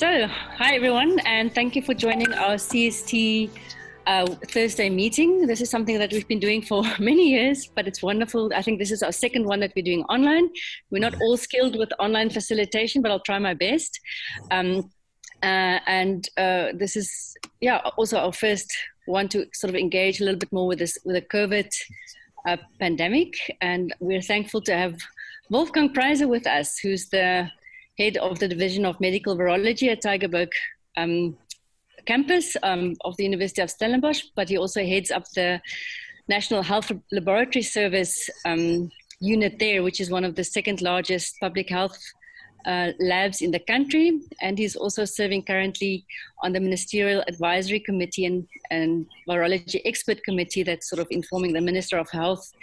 So, hi everyone, and thank you for joining our CST Thursday meeting. This is something that we've been doing for many years, but it's wonderful. I think this is our second one that we're doing online. We're not all skilled with online facilitation, but I'll try my best. This is, also our first one to sort of engage a little bit more with the COVID pandemic. And we're thankful to have Wolfgang Preiser with us, who's the head of the Division of Medical Virology at Tygerberg campus of the University of Stellenbosch, but he also heads up the National Health Laboratory Service unit there, which is one of the second largest public health labs in the country. And he's also serving currently on the Ministerial Advisory Committee and Virology Expert Committee that's sort of informing the Minister of Health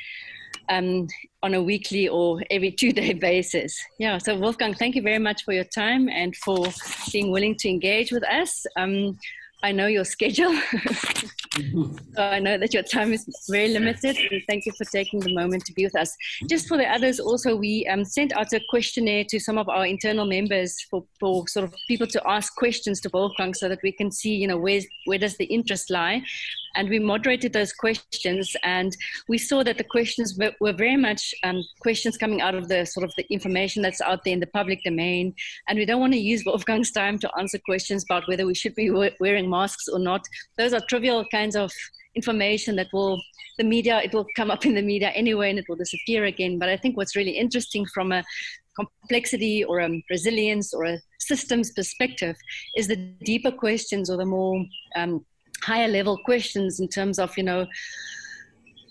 on a weekly or every 2-day basis. Yeah, so Wolfgang, thank you very much for your time and for being willing to engage with us. I know your schedule, so I know that your time is very limited, and thank you for taking the moment to be with us. Just for the others also, we sent out a questionnaire to some of our internal members for sort of people to ask questions to Wolfgang so that we can see, where does the interest lie. And we moderated those questions, and we saw that the questions were very much questions coming out of the sort of the information that's out there in the public domain. And we don't want to use Wolfgang's time to answer questions about whether we should be wearing masks or not. Those are trivial kinds of information that it will come up in the media anyway, and it will disappear again. But I think what's really interesting from a complexity or a resilience or a systems perspective is the deeper questions, or the more higher level questions in terms of,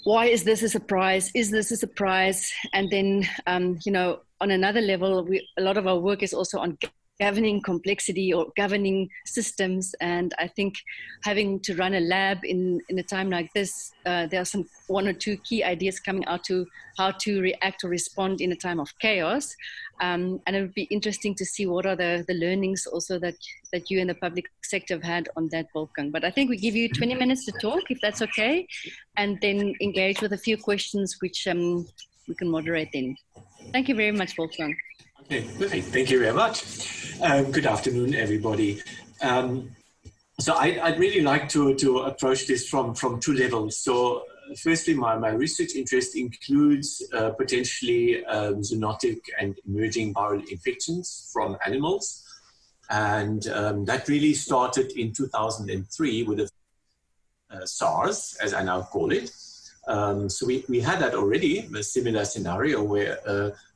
why is this a surprise? Is this a surprise? And then, on another level, a lot of our work is also on governing complexity or governing systems. And I think having to run a lab in a time like this, there are some one or two key ideas coming out to how to react or respond in a time of chaos. And it would be interesting to see what are the learnings also that you and the public sector have had on that, Wolfgang. But I think we give you 20 minutes to talk, if that's okay, and then engage with a few questions which we can moderate then. Thank you very much, Wolfgang. Okay, perfect. Thank you very much. Good afternoon, everybody. So I'd really like to approach this from two levels. So firstly, my research interest includes potentially zoonotic and emerging viral infections from animals. And that really started in 2003 with SARS, as I now call it. So we had that already, a similar scenario where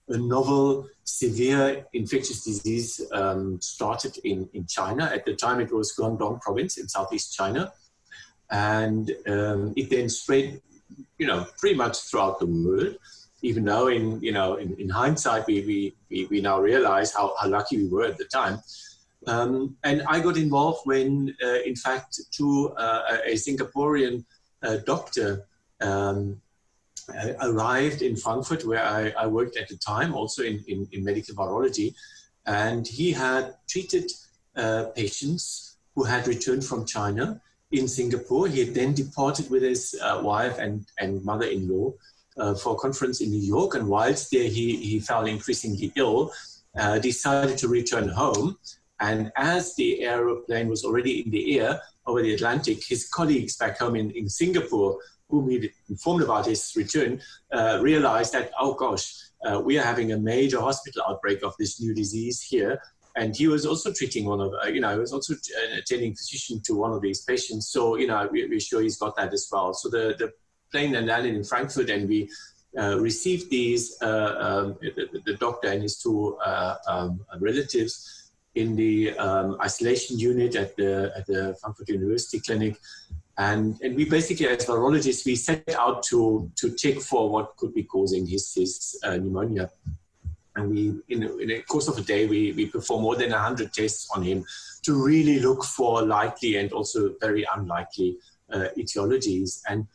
a novel severe infectious disease started in China. At the time, it was Guangdong province in southeast China. And it then spread, pretty much throughout the world, even though in hindsight, we now realize how lucky we were at the time. And I got involved when, in fact, a Singaporean doctor arrived in Frankfurt, where I worked at the time, also in medical virology. And he had treated patients who had returned from China in Singapore. He had then departed with his wife and mother-in-law for a conference in New York. And whilst there, he fell increasingly ill, decided to return home. And as the aeroplane was already in the air over the Atlantic, his colleagues back home in Singapore, whom he informed about his return, realized that, oh gosh, we are having a major hospital outbreak of this new disease here. And he was also treating he was also attending physician to one of these patients. So, we're sure he's got that as well. So the plane then landed in Frankfurt, and we received these, the doctor and his two relatives in the isolation unit at the Frankfurt University Clinic. And we basically, as virologists, we set out to check for what could be causing his pneumonia. And we, in the course of a day, we perform more than 100 tests on him to really look for likely and also very unlikely etiologies. And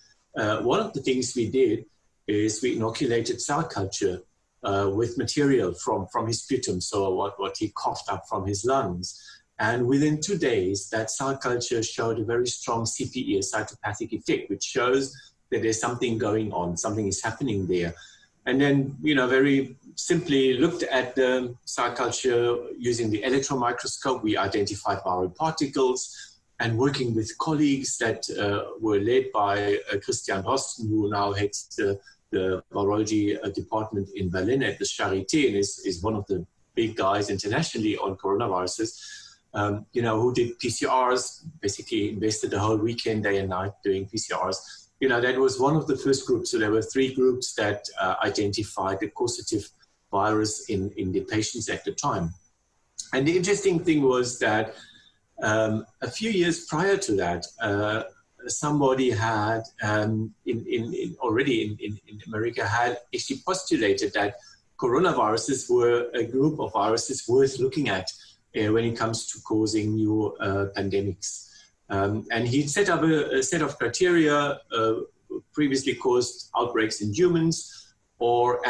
one of the things we did is we inoculated cell culture with material from his sputum, so what he coughed up from his lungs. And within 2 days, that cell culture showed a very strong CPE, a cytopathic effect, which shows that there's something going on, something is happening there. And then, very simply looked at the cell culture using the electron microscope. We identified viral particles, and working with colleagues that were led by Christian Drosten, who now heads the virology department in Berlin at the Charité, and is one of the big guys internationally on coronaviruses, who did PCRs, basically invested the whole weekend, day and night, doing PCRs. That was one of the first groups. So there were 3 groups that identified the causative virus in the patients at the time. And the interesting thing was that a few years prior to that, somebody had already in America had actually postulated that coronaviruses were a group of viruses worth looking at when it comes to causing new pandemics. And he set up a set of criteria, previously caused outbreaks in humans, or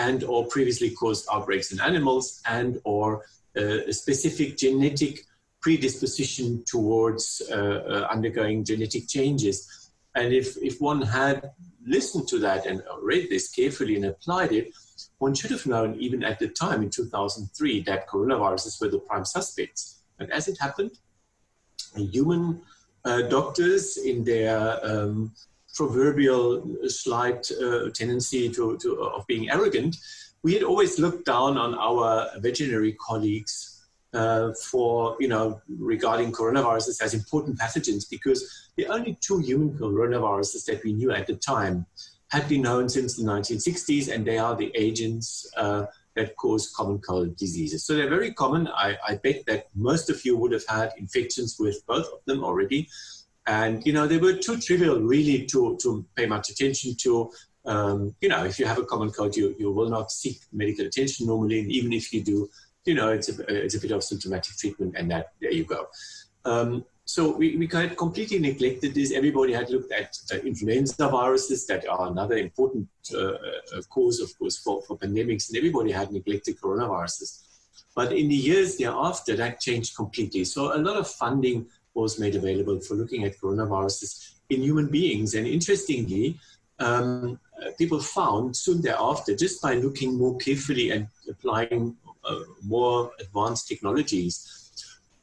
previously caused outbreaks in animals, or a specific genetic predisposition towards undergoing genetic changes. And if one had listened to that and read this carefully and applied it, one should have known even at the time in 2003 that coronaviruses were the prime suspects. And as it happened, human doctors, in their proverbial slight tendency of being arrogant, we had always looked down on our veterinary colleagues regarding coronaviruses as important pathogens, because the only 2 human coronaviruses that we knew at the time had been known since the 1960s, and they are the agents that cause common cold diseases. So they're very common. I bet that most of you would have had infections with both of them already. And, they were too trivial really to pay much attention to. If you have a common cold, you will not seek medical attention normally. And even if you do, it's a bit of symptomatic treatment, and there you go. So we had completely neglected this. Everybody had looked at influenza viruses that are another important cause, of course, for pandemics, and everybody had neglected coronaviruses. But in the years thereafter, that changed completely. So a lot of funding was made available for looking at coronaviruses in human beings. And interestingly, people found soon thereafter, just by looking more carefully and applying more advanced technologies,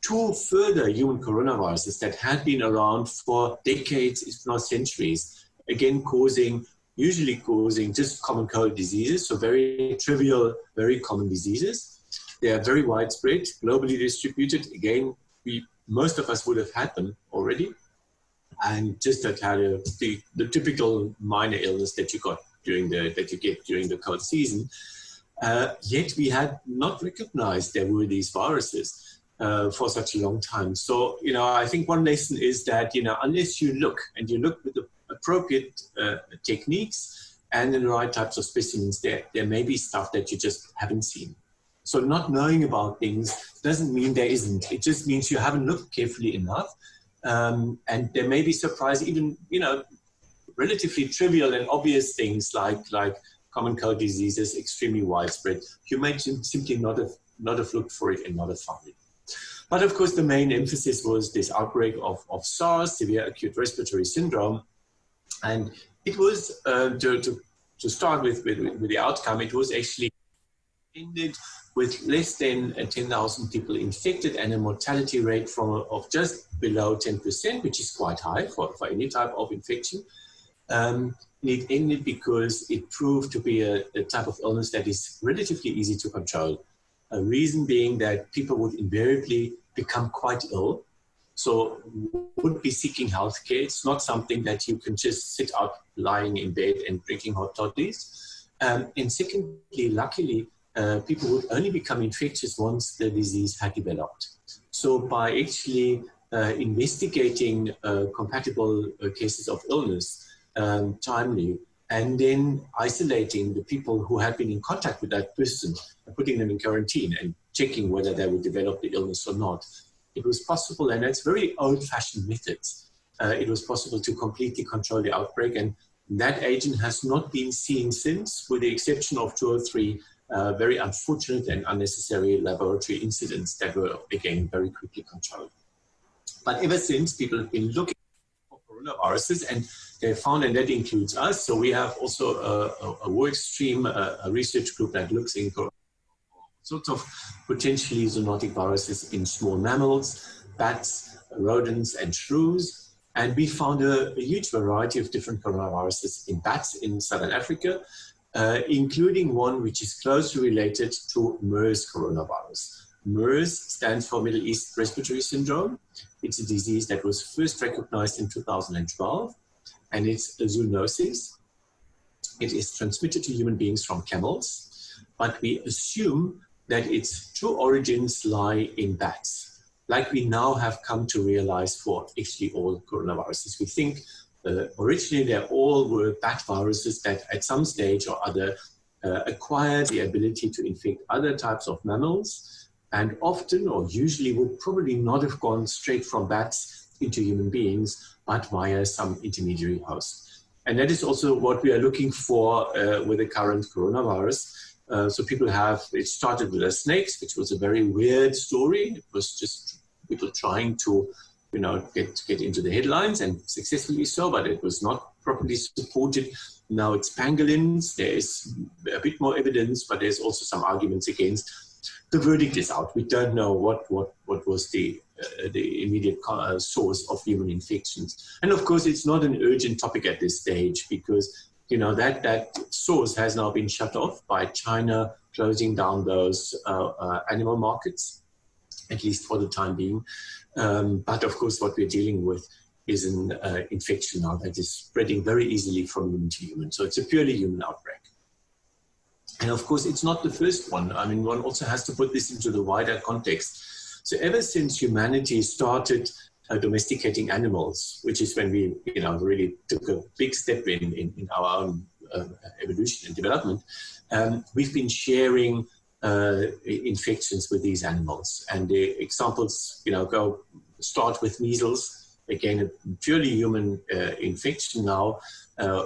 2 further human coronaviruses that had been around for decades, if not centuries, again usually causing just common cold diseases, so very trivial, very common diseases. They are very widespread, globally distributed. Again, most of us would have had them already, and just had the typical minor illness that you get during the cold season. Yet we had not recognized there were these viruses for such a long time. So, I think one lesson is that, unless you look with the appropriate techniques and in the right types of specimens, there may be stuff that you just haven't seen. So not knowing about things doesn't mean there isn't. It just means you haven't looked carefully enough. And there may be surprise, even, relatively trivial and obvious things like common cold diseases, extremely widespread. You may simply not have looked for it and not have found it. But of course, the main emphasis was this outbreak of SARS, severe acute respiratory syndrome. And it was, to start with the outcome, it was actually ended with less than 10,000 people infected and a mortality rate of just below 10%, which is quite high for any type of infection. It ended because it proved to be a type of illness that is relatively easy to control. A reason being that people would invariably become quite ill, so would be seeking healthcare. It's not something that you can just sit out lying in bed and drinking hot toddies. And secondly, luckily, people would only become infectious once the disease had developed. So by actually investigating compatible cases of illness timely, and then isolating the people who had been in contact with that person, putting them in quarantine and checking whether they would develop the illness or not, it was possible, and that's very old-fashioned methods. It was possible to completely control the outbreak, and that agent has not been seen since, with the exception of 2 or 3 very unfortunate and unnecessary laboratory incidents that were, again, very quickly controlled. But ever since, people have been looking for coronaviruses, and they found, and that includes us. So we have also a work stream, a research group that looks into sorts of potentially zoonotic viruses in small mammals, bats, rodents, and shrews. And we found a huge variety of different coronaviruses in bats in Southern Africa, including one which is closely related to MERS coronavirus. MERS stands for Middle East Respiratory Syndrome. It's a disease that was first recognized in 2012, and it's a zoonosis. It is transmitted to human beings from camels, but we assume that its true origins lie in bats, like we now have come to realize for actually all coronaviruses. We think originally they all were bat viruses that at some stage or other acquired the ability to infect other types of mammals, and often or usually would probably not have gone straight from bats into human beings, but via some intermediary host. And that is also what we are looking for with the current coronavirus. So people it started with the snakes, which was a very weird story. It was just people trying to, get into the headlines, and successfully so, but it was not properly supported. Now it's pangolins. There is a bit more evidence, but there's also some arguments against. The verdict is out. We don't know what was the immediate source of human infections. And of course, it's not an urgent topic at this stage, because that source has now been shut off by China closing down those animal markets, at least for the time being. But of course, what we're dealing with is an infection now that is spreading very easily from human to human. So it's a purely human outbreak. And of course, it's not the first one. I mean, one also has to put this into the wider context. So ever since humanity started domesticating animals, which is when we, really took a big step in our own evolution and development, we've been sharing infections with these animals. And the examples, start with measles, again, a purely human infection now,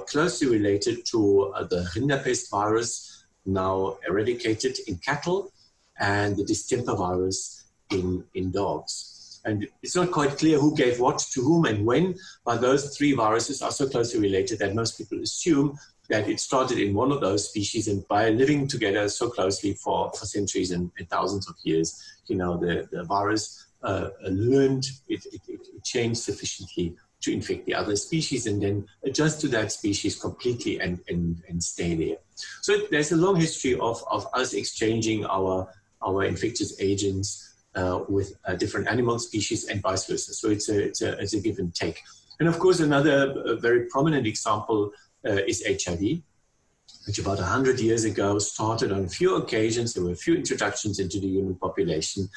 closely related to the rinderpest virus, now eradicated in cattle, and the distemper virus in dogs. And it's not quite clear who gave what to whom and when, but those three viruses are so closely related that most people assume that it started in one of those species, and by living together so closely for centuries and thousands of years, the virus learned, it changed sufficiently to infect the other species and then adjust to that species completely and stay there. So there's a long history of us exchanging our infectious agents with different animal species and vice versa. So it's a give and take. And of course, another very prominent example is HIV, which about 100 years ago started on a few occasions. There were a few introductions into the human population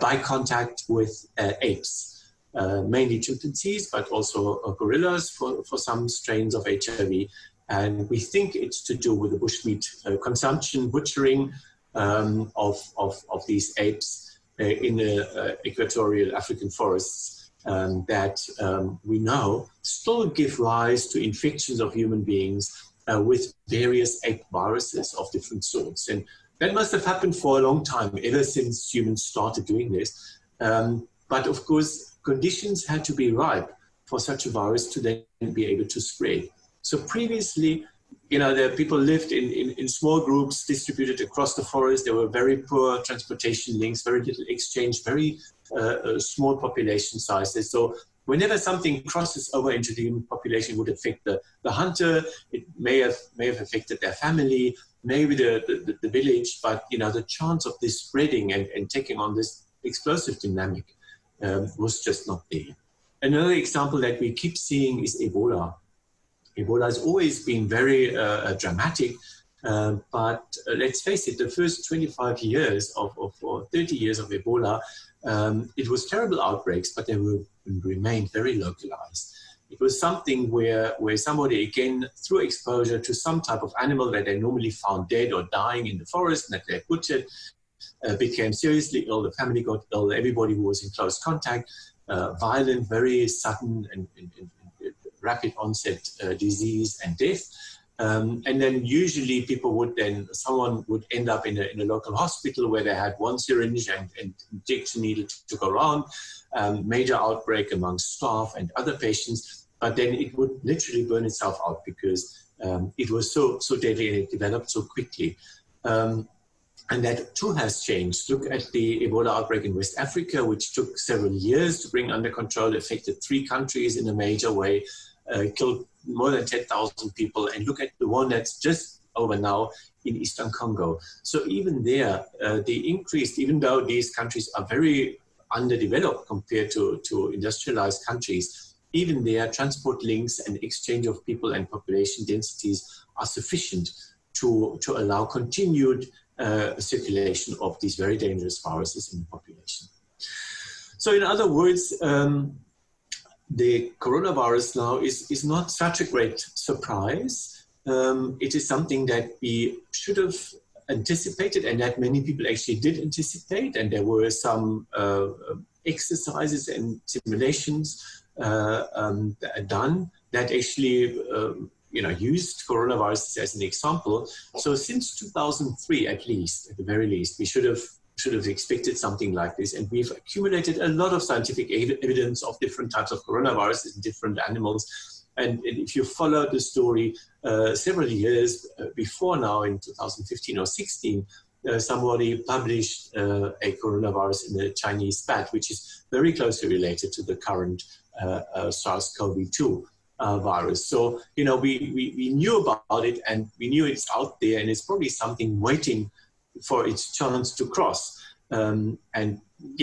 by contact with apes. Mainly chimpanzees, but also gorillas for some strains of HIV. And we think it's to do with the bushmeat consumption, butchering of these apes in the equatorial African forests that we know still give rise to infections of human beings with various ape viruses of different sorts. And that must have happened for a long time, ever since humans started doing this. But of course, conditions had to be ripe for such a virus to then be able to spread. So previously, the people lived in small groups distributed across the forest. There were very poor transportation links, very little exchange, very small population sizes. So whenever something crosses over into the human population, it would affect the hunter. It may have affected their family, maybe the village, but the chance of this spreading and taking on this explosive dynamic was just not there. Another example that we keep seeing is Ebola. Ebola has always been very dramatic, but let's face it, the first 25 years or 30 years of Ebola, it was terrible outbreaks, but they remained very localized. It was something where somebody, again, through exposure to some type of animal that they normally found dead or dying in the forest and that they butchered, became seriously ill, the family got ill, everybody who was in close contact, violent, very sudden and rapid onset disease and death. And then usually someone would end up in a local hospital where they had one syringe and injection needed to go around, major outbreak among staff and other patients. but then it would literally burn itself out because it was so deadly and it developed so quickly. And that too has changed. Look at the Ebola outbreak in West Africa, which took several years to bring under control, affected 3 countries in a major way, killed more than 10,000 people. And look at the one that's just over now in Eastern Congo. So even there, the increase, even though these countries are very underdeveloped compared to industrialized countries, even their transport links and exchange of people and population densities are sufficient to allow continued circulation of these very dangerous viruses in the population. So in other words, the coronavirus now is not such a great surprise. It is something that we should have anticipated and that many people actually did anticipate. And there were some exercises and simulations done that actually used coronavirus as an example. So since 2003, at the very least, we should have expected something like this. And we've accumulated a lot of scientific evidence of different types of coronaviruses in different animals. And if you follow the story, several years before now, in 2015 or 16, somebody published a coronavirus in the Chinese bat, which is very closely related to the current SARS-CoV-2 virus. So, we knew about it and we knew it's out there and it's probably something waiting for its chance to cross. And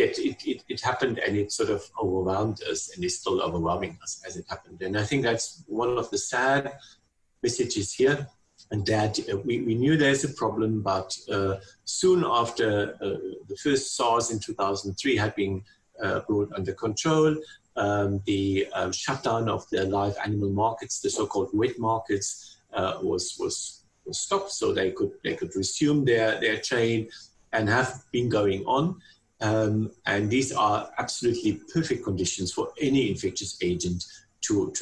yet it happened and it sort of overwhelmed us and is still overwhelming us as it happened. And I think that's one of the sad messages here, and that we knew there's a problem, but soon after the first SARS in 2003 had been brought under control, the shutdown of the live animal markets, the so-called wet markets, was stopped, so they could resume their trade and have been going on. And these are absolutely perfect conditions for any infectious agent to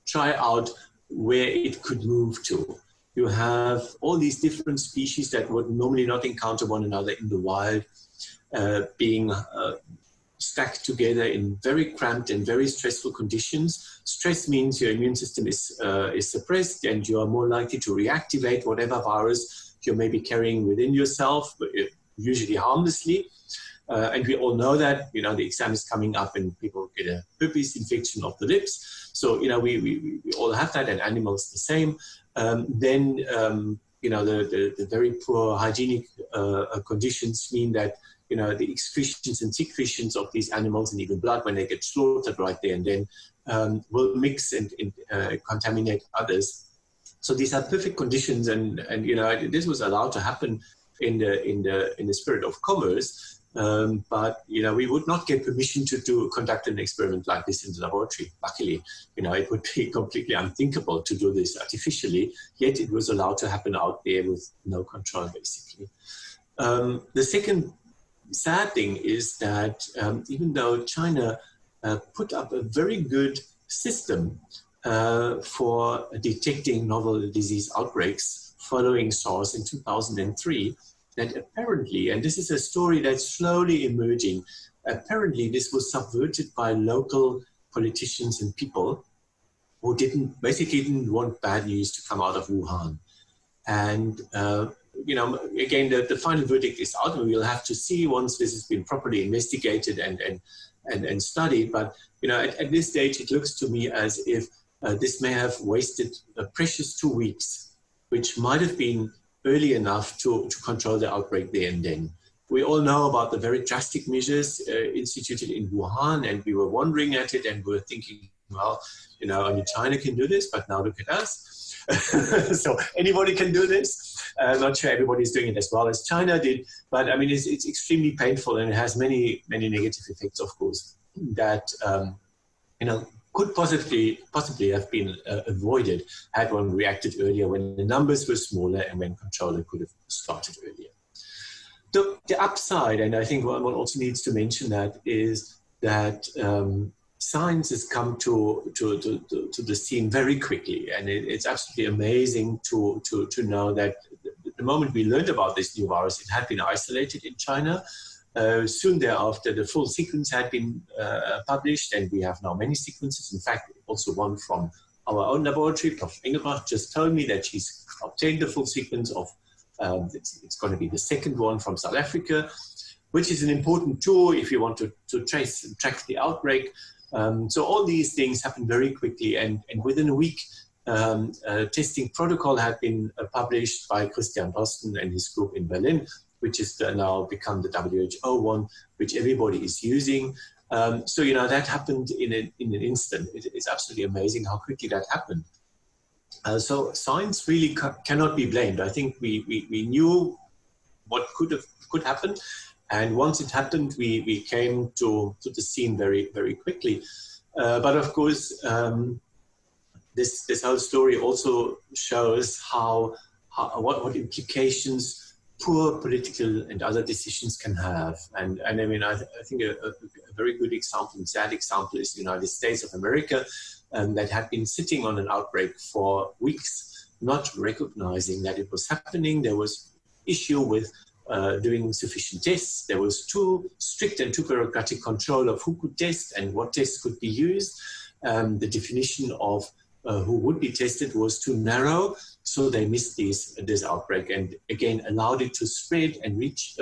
try out where it could move to. You have all these different species that would normally not encounter one another in the wild, being stacked together in very cramped and very stressful conditions. Stress means your immune system is suppressed and you are more likely to reactivate whatever virus you may be carrying within yourself, usually harmlessly. And we all know that, the exam is coming up and people get a herpes infection of the lips. So, we all have that, and animals the same. Then, the very poor hygienic conditions mean that, the excretions and secretions of these animals and even blood, when they get slaughtered right there and then, will mix and contaminate others. So these are perfect conditions, and this was allowed to happen in the spirit of commerce. But we would not get permission to conduct an experiment like this in the laboratory. Luckily, it would be completely unthinkable to do this artificially. Yet it was allowed to happen out there with no control, basically. The second sad thing is that even though China put up a very good system for detecting novel disease outbreaks following SARS in 2003, that apparently, and this is a story that's slowly emerging, apparently this was subverted by local politicians and people who basically didn't want bad news to come out of Wuhan. And, again, the final verdict is out, and we'll have to see once this has been properly investigated and studied. But, at this stage, it looks to me as if this may have wasted a precious 2 weeks, which might have been early enough to control the outbreak there and then. We all know about the very drastic measures instituted in Wuhan, and we were wondering at it and we were thinking, well, only China can do this, but now look at us. So anybody can do this. I'm not sure everybody's doing it as well as China did, but I mean, it's extremely painful, and it has many, many negative effects, of course, that, could possibly have been avoided had one reacted earlier, when the numbers were smaller and when control could have started earlier. The upside, and I think one also needs to mention that, is that science has come to the scene very quickly, and it's absolutely amazing to know that the moment we learned about this new virus, it had been isolated in China. Soon thereafter, the full sequence had been published, and we have now many sequences. In fact, also one from our own laboratory. Prof. Engelbach just told me that she's obtained the full sequence of, it's going to be the second one from South Africa, which is an important tool if you want to trace and track the outbreak. So all these things happen very quickly, and within a week, a testing protocol had been published by Christian Drosten and his group in Berlin, which is now become the WHO one, which everybody is using. So, that happened in an instant. It's absolutely amazing how quickly that happened. So science really cannot be blamed. I think we knew what could happen. And once it happened, we came to the scene very, very quickly. But of course, this whole story also shows what implications poor political and other decisions can have. And I mean, I think a very good example, and sad example, is the United States of America, that had been sitting on an outbreak for weeks, not recognizing that it was happening. There was issue with doing sufficient tests. There was too strict and too bureaucratic control of who could test and what tests could be used. The definition of who would be tested was too narrow, so they missed this outbreak, and again allowed it to spread and reach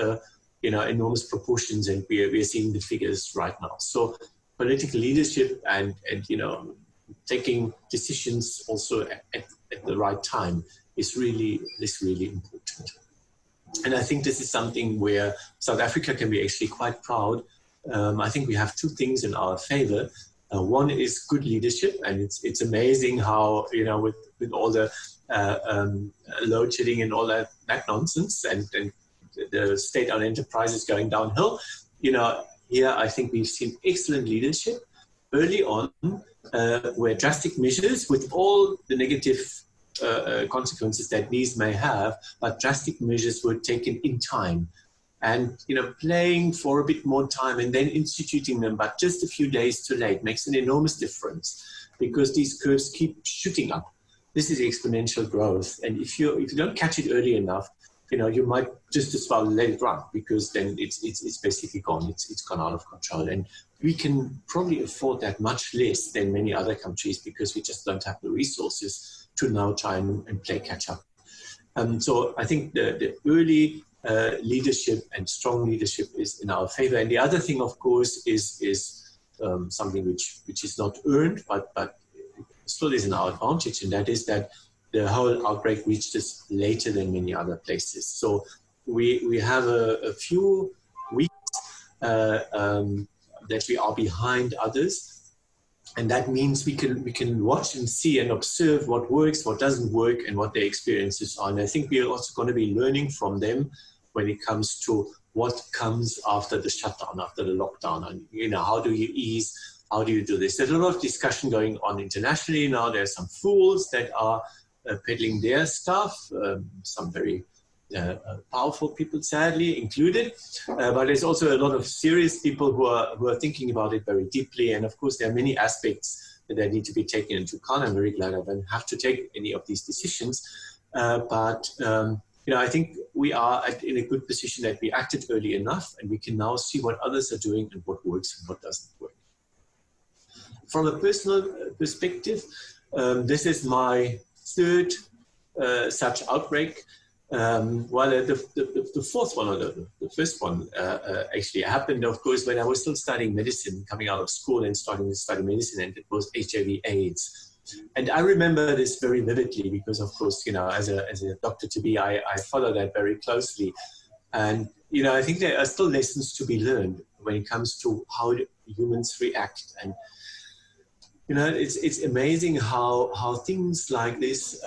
enormous proportions, and we are seeing the figures right now. So political leadership and taking decisions also at the right time is really important. And I think this is something where South Africa can be actually quite proud. I think we have two things in our favor. One is good leadership, and it's amazing how, with all the load shedding and all that nonsense, and the state-owned enterprises going downhill, here I think we've seen excellent leadership early on, where drastic measures, with all the negative consequences that these may have, but drastic measures were taken in time. And, playing for a bit more time and then instituting them, but just a few days too late, makes an enormous difference, because these curves keep shooting up. This is exponential growth. And if you don't catch it early enough, you might just as well let it run, because then it's basically gone. It's gone out of control. And we can probably afford that much less than many other countries, because we just don't have the resources to now try and play catch up. So I think the early leadership and strong leadership is in our favor. And the other thing, of course, is something which is not earned, but still is in our advantage, and that is that the whole outbreak reached us later than many other places. So we have a few weeks that we are behind others. And that means we can watch and see and observe what works, what doesn't work, and what their experiences are. And I think we are also going to be learning from them when it comes to what comes after the shutdown, after the lockdown. And, how do you ease? How do you do this? There's a lot of discussion going on internationally now. There are some fools that are peddling their stuff, some very powerful people, sadly, included. But there's also a lot of serious people who are thinking about it very deeply. And of course, there are many aspects that need to be taken into account. I'm very glad I don't have to take any of these decisions. But I think we are in a good position that we acted early enough, and we can now see what others are doing and what works and what doesn't work. From a personal perspective, this is my third such outbreak. The fourth one, or the first one, actually happened, of course, when I was still studying medicine, coming out of school and starting to study medicine, and it was HIV/AIDS. And I remember this very vividly because, of course, as a doctor-to-be, I follow that very closely. And, I think there are still lessons to be learned when it comes to how humans react. And, it's amazing how things like this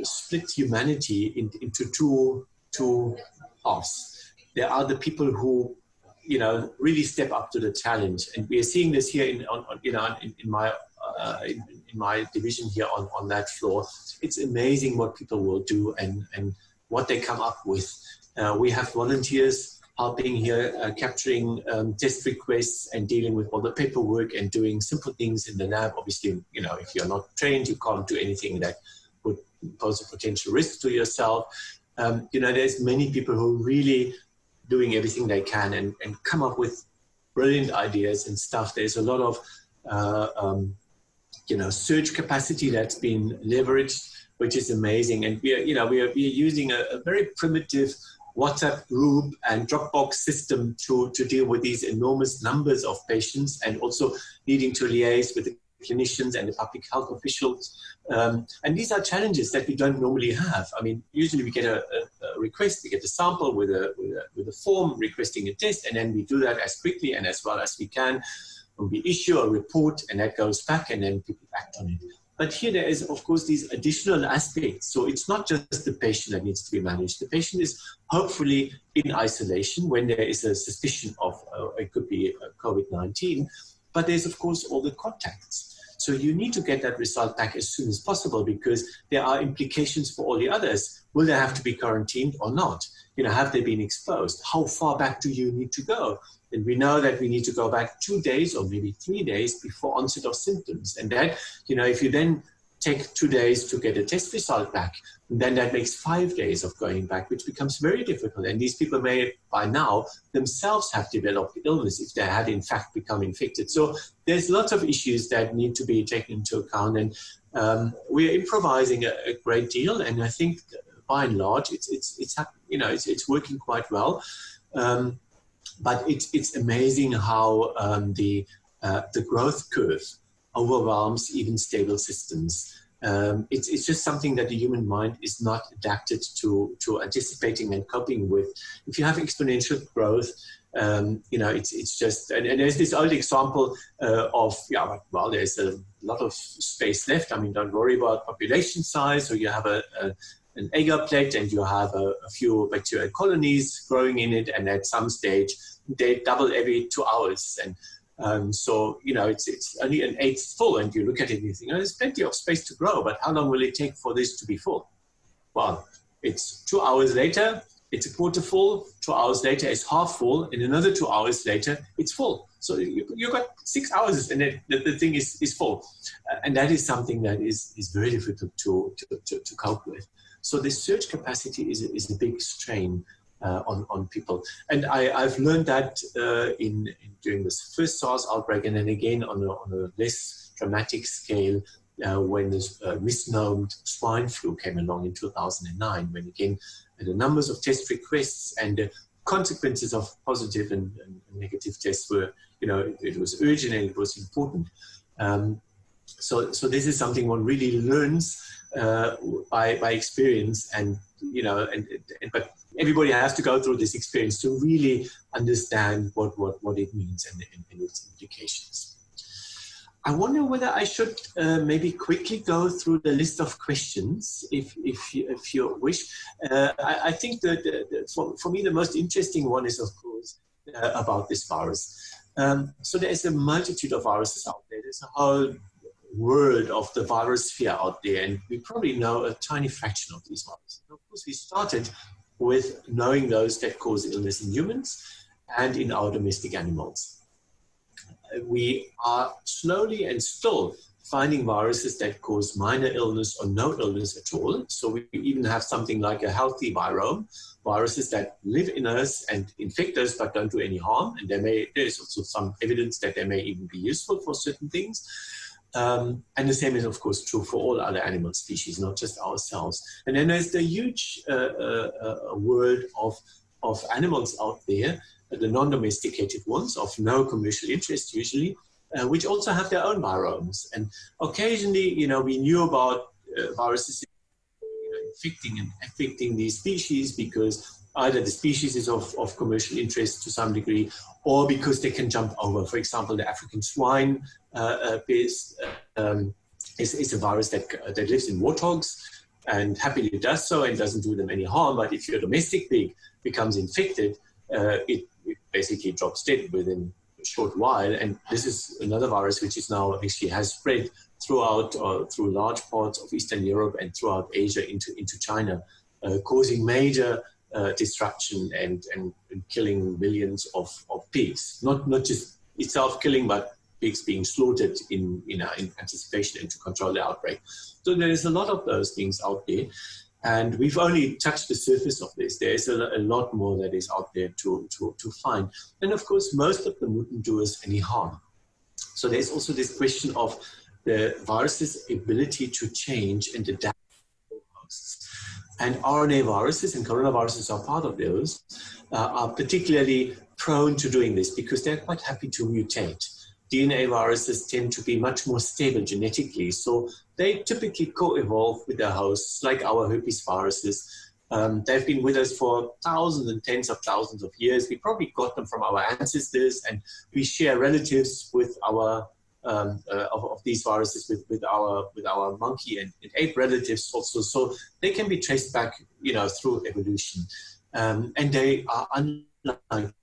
split humanity into two halves. There are the people who, really step up to the challenge. And we are seeing this here in my division here on that floor. It's amazing what people will do and what they come up with. We have volunteers helping here, capturing test requests and dealing with all the paperwork and doing simple things in the lab. Obviously, if you're not trained, you can't do anything that would pose a potential risk to yourself. There's many people who really doing everything they can and come up with brilliant ideas and stuff. There's a lot of search capacity that's been leveraged, which is amazing. And we are using a very primitive WhatsApp group and Dropbox system to deal with these enormous numbers of patients, and also needing to liaise with the clinicians and the public health officials. And these are challenges that we don't normally have. I mean, usually we get a request, we get a sample with a form requesting a test, and then we do that as quickly and as well as we can. And we issue a report, and that goes back, and then people act on it. But here there is, of course, these additional aspects. So it's not just the patient that needs to be managed. The patient is hopefully in isolation when there is a suspicion of, it could be COVID-19, but there's, of course, all the contacts. So you need to get that result back as soon as possible, because there are implications for all the others. Will they have to be quarantined or not? Have they been exposed? How far back do you need to go? And we know that we need to go back 2 days or maybe 3 days before onset of symptoms. And that, if you then take 2 days to get a test result back, then that makes 5 days of going back, which becomes very difficult. And these people may, by now, themselves have developed illness if they had, in fact, become infected. So there's lots of issues that need to be taken into account. And we're improvising a great deal. And I think, by and large, it's working quite well. But it's amazing how the growth curve overwhelms even stable systems. It's just something that the human mind is not adapted to anticipating and coping with. If you have exponential growth, it's just, and there's this old example there's a lot of space left. I mean, don't worry about population size. So you have an agar plate, and you have a few bacterial colonies growing in it, and at some stage they double every 2 hours, and so it's only an eighth full, and you look at it and you think, there's plenty of space to grow, but how long will it take for this to be full? Well, it's 2 hours later, it's a quarter full. 2 hours later, it's half full, and another 2 hours later, it's full. So you've got 6 hours, and the thing is full, and that is something that is very difficult to cope with. So this surge capacity is a big strain on people. And I've learned that during this first SARS outbreak, and then again on a less dramatic scale when this misnomed swine flu came along in 2009, when again the numbers of test requests and the consequences of positive and negative tests were, it was urgent and it was important. So this is something one really learns by experience, and but everybody has to go through this experience to really understand what it means and its implications. I wonder whether I should maybe quickly go through the list of questions, if you wish. I think that for me the most interesting one is, of course, about this virus. So there is a multitude of viruses out there. There's a whole world of the virus sphere out there, and we probably know a tiny fraction of these viruses. Of course, we started with knowing those that cause illness in humans and in our domestic animals. We are slowly and still finding viruses that cause minor illness or no illness at all. So we even have something like a healthy virome, viruses that live in us and infect us but don't do any harm. And there is also some evidence that they may even be useful for certain things. And the same is, of course, true for all other animal species, not just ourselves. And then there's the huge world of animals out there, the non-domesticated ones of no commercial interest usually, which also have their own viromes. And occasionally, we knew about viruses infecting and affecting these species because either the species is of commercial interest to some degree, or because they can jump over. For example, the African swine is a virus that lives in warthogs and happily does so and doesn't do them any harm. But if your domestic pig becomes infected, it basically drops dead within a short while. And this is another virus which is now actually has spread throughout through large parts of Eastern Europe and throughout Asia into China, causing major destruction and killing millions of pigs. Not just itself killing, but pigs being slaughtered in anticipation and to control the outbreak. So there is a lot of those things out there. And we've only touched the surface of this. There's a lot more that is out there to find. And of course, most of them wouldn't do us any harm. So there's also this question of the virus's ability to change and adapt to hosts. And RNA viruses and coronaviruses are part of those, are particularly prone to doing this because they're quite happy to mutate. DNA viruses tend to be much more stable genetically, so they typically co-evolve with their hosts, like our herpes viruses. They've been with us for thousands and tens of thousands of years. We probably got them from our ancestors, and we share relatives with our of these viruses with our monkey and ape relatives also. So they can be traced back, through evolution, and they are unlikely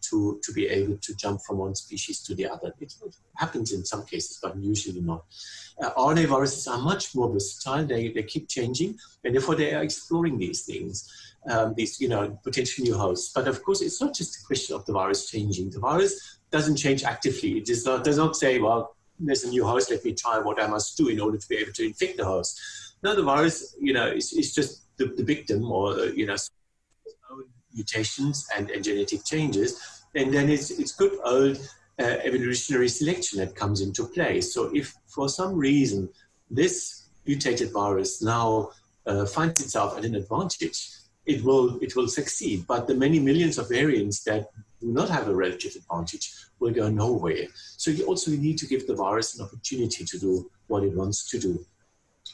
to be able to jump from one species to the other. It happens in some cases, but usually not. RNA viruses are much more versatile. They keep changing, and therefore they are exploring these things, these potential new hosts. But of course, it's not just a question of the virus changing. The virus doesn't change actively. It does not say, well, there's a new host, let me try what I must do in order to be able to infect the host. No, the virus, is just the victim, or its own mutations and genetic changes, and then it's good old evolutionary selection that comes into play. So if for some reason this mutated virus now finds itself at an advantage, it will succeed. But the many millions of variants that do not have a relative advantage will go nowhere. So you also need to give the virus an opportunity to do what it wants to do.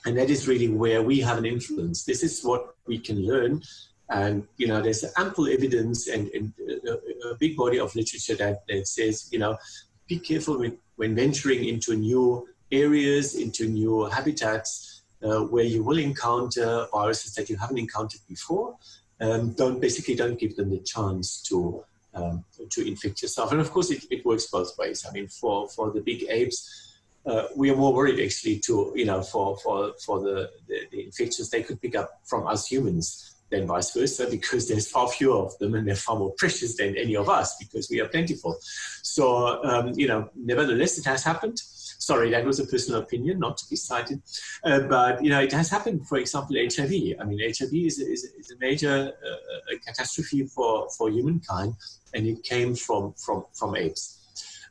And that is really where we have an influence. This is what we can learn. And, there's ample evidence and a big body of literature that says, be careful when venturing into new areas, into new habitats, where you will encounter viruses that you haven't encountered before. Don't give them the chance to infect yourself. And of course, it works both ways. I mean, for the big apes, we are more worried actually for the infections they could pick up from us humans than vice versa, because there's far fewer of them and they're far more precious than any of us because we are plentiful. So, nevertheless, it has happened. Sorry, that was a personal opinion, not to be cited. But, it has happened, for example, HIV. I mean, HIV is a major catastrophe for humankind, and it came from apes.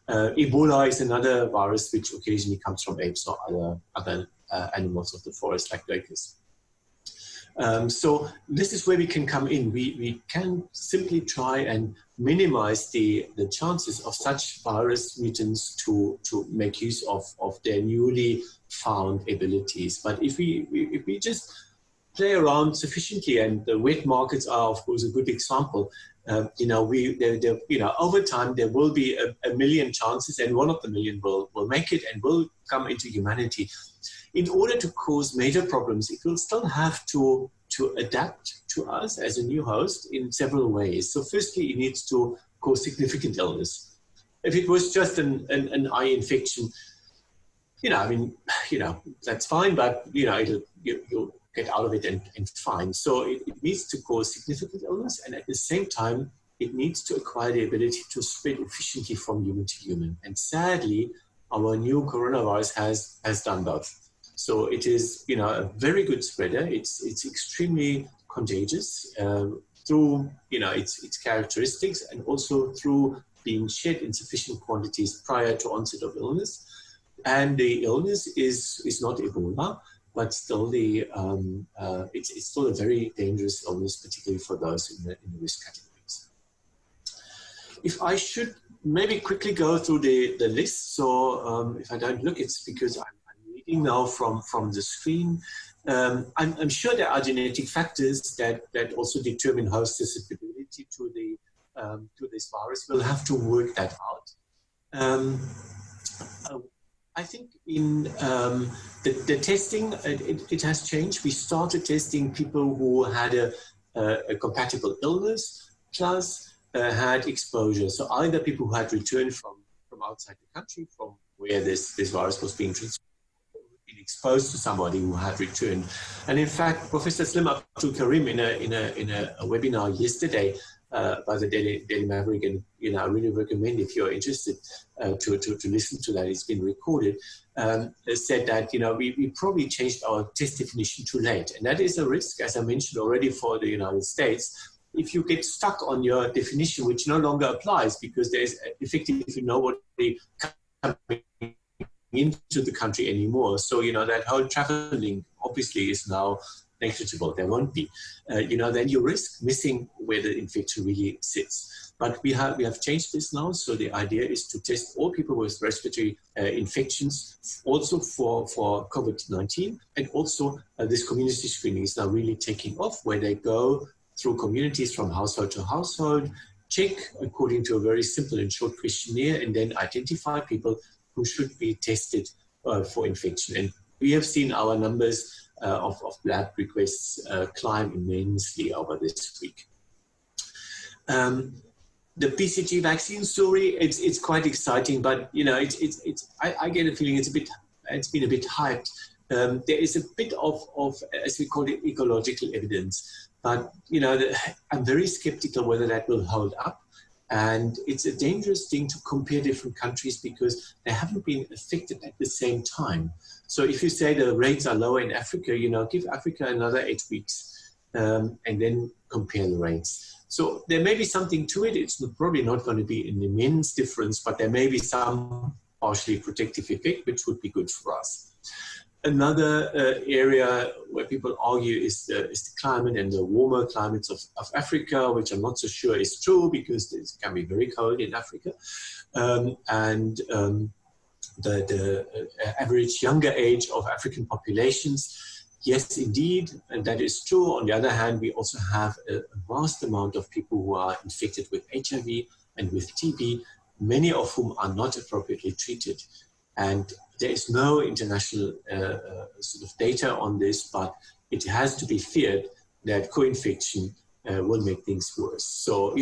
Ebola is another virus which occasionally comes from apes or other animals of the forest, like locusts. So this is where we can come in. We can simply try and minimize the chances of such virus mutants to make use of their newly found abilities. But if we just play around sufficiently, and the wet markets are, of course, a good example. Over time there will be a million chances, and one of the million will make it and will come into humanity. In order to cause major problems, it will still have to adapt to us as a new host in several ways. So firstly, it needs to cause significant illness. If it was just an eye infection, that's fine, but you'll get out of it and fine. So it needs to cause significant illness, and at the same time, it needs to acquire the ability to spread efficiently from human to human. And sadly, our new coronavirus has done both. So it is, a very good spreader. It's extremely contagious through, its characteristics, and also through being shed in sufficient quantities prior to onset of illness. And the illness is not Ebola, but still it's still a very dangerous illness, particularly for those in the risk categories. If I should maybe quickly go through the list. So if I don't look, it's because I'm reading now from the screen. I'm sure there are genetic factors that also determine host susceptibility to this virus. We'll have to work that out. I think in the testing, it has changed. We started testing people who had a compatible illness plus had exposure. So either people who had returned from outside the country, from where this virus was being transmitted, or been exposed to somebody who had returned. And in fact, Professor Slim Abdul Karim in a webinar yesterday by the Daily Maverick, and I really recommend, if you're interested, to listen to that. It's been recorded. Said that we probably changed our test definition too late, and that is a risk, as I mentioned already, for the United States. If you get stuck on your definition, which no longer applies because there's effectively nobody coming into the country anymore, so that whole traveling obviously is now negligible. There won't be, then you risk missing where the infection really sits. But we have changed this now. So the idea is to test all people with respiratory infections, also for COVID-19, and also this community screening is now really taking off, where they go through communities from household to household, check according to a very simple and short questionnaire, and then identify people who should be tested for infection. And we have seen our numbers of lab requests climb immensely over this week. The BCG vaccine story, it's quite exciting, but I get a feeling it's been a bit hyped. There is a bit of as we call it, ecological evidence, but I'm very skeptical whether that will hold up. And it's a dangerous thing to compare different countries because they haven't been affected at the same time. So if you say the rates are lower in Africa, give Africa another 8 weeks and then compare the rates. So there may be something to it. It's probably not going to be an immense difference, but there may be some partially protective effect, which would be good for us. Another area where people argue is the climate and the warmer climates of Africa, which I'm not so sure is true because it can be very cold in Africa. The average younger age of African populations, yes, indeed, and that is true. On the other hand, we also have a vast amount of people who are infected with HIV and with TB, many of whom are not appropriately treated. And there is no international sort of data on this, but it has to be feared that co-infection will make things worse. So,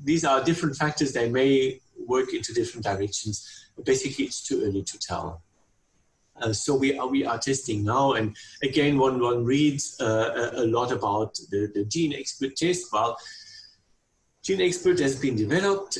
these are different factors. They may work into different directions. But basically, it's too early to tell. So we are testing now. And again, one reads a lot about the gene expert test. Well, Gene Expert has been developed.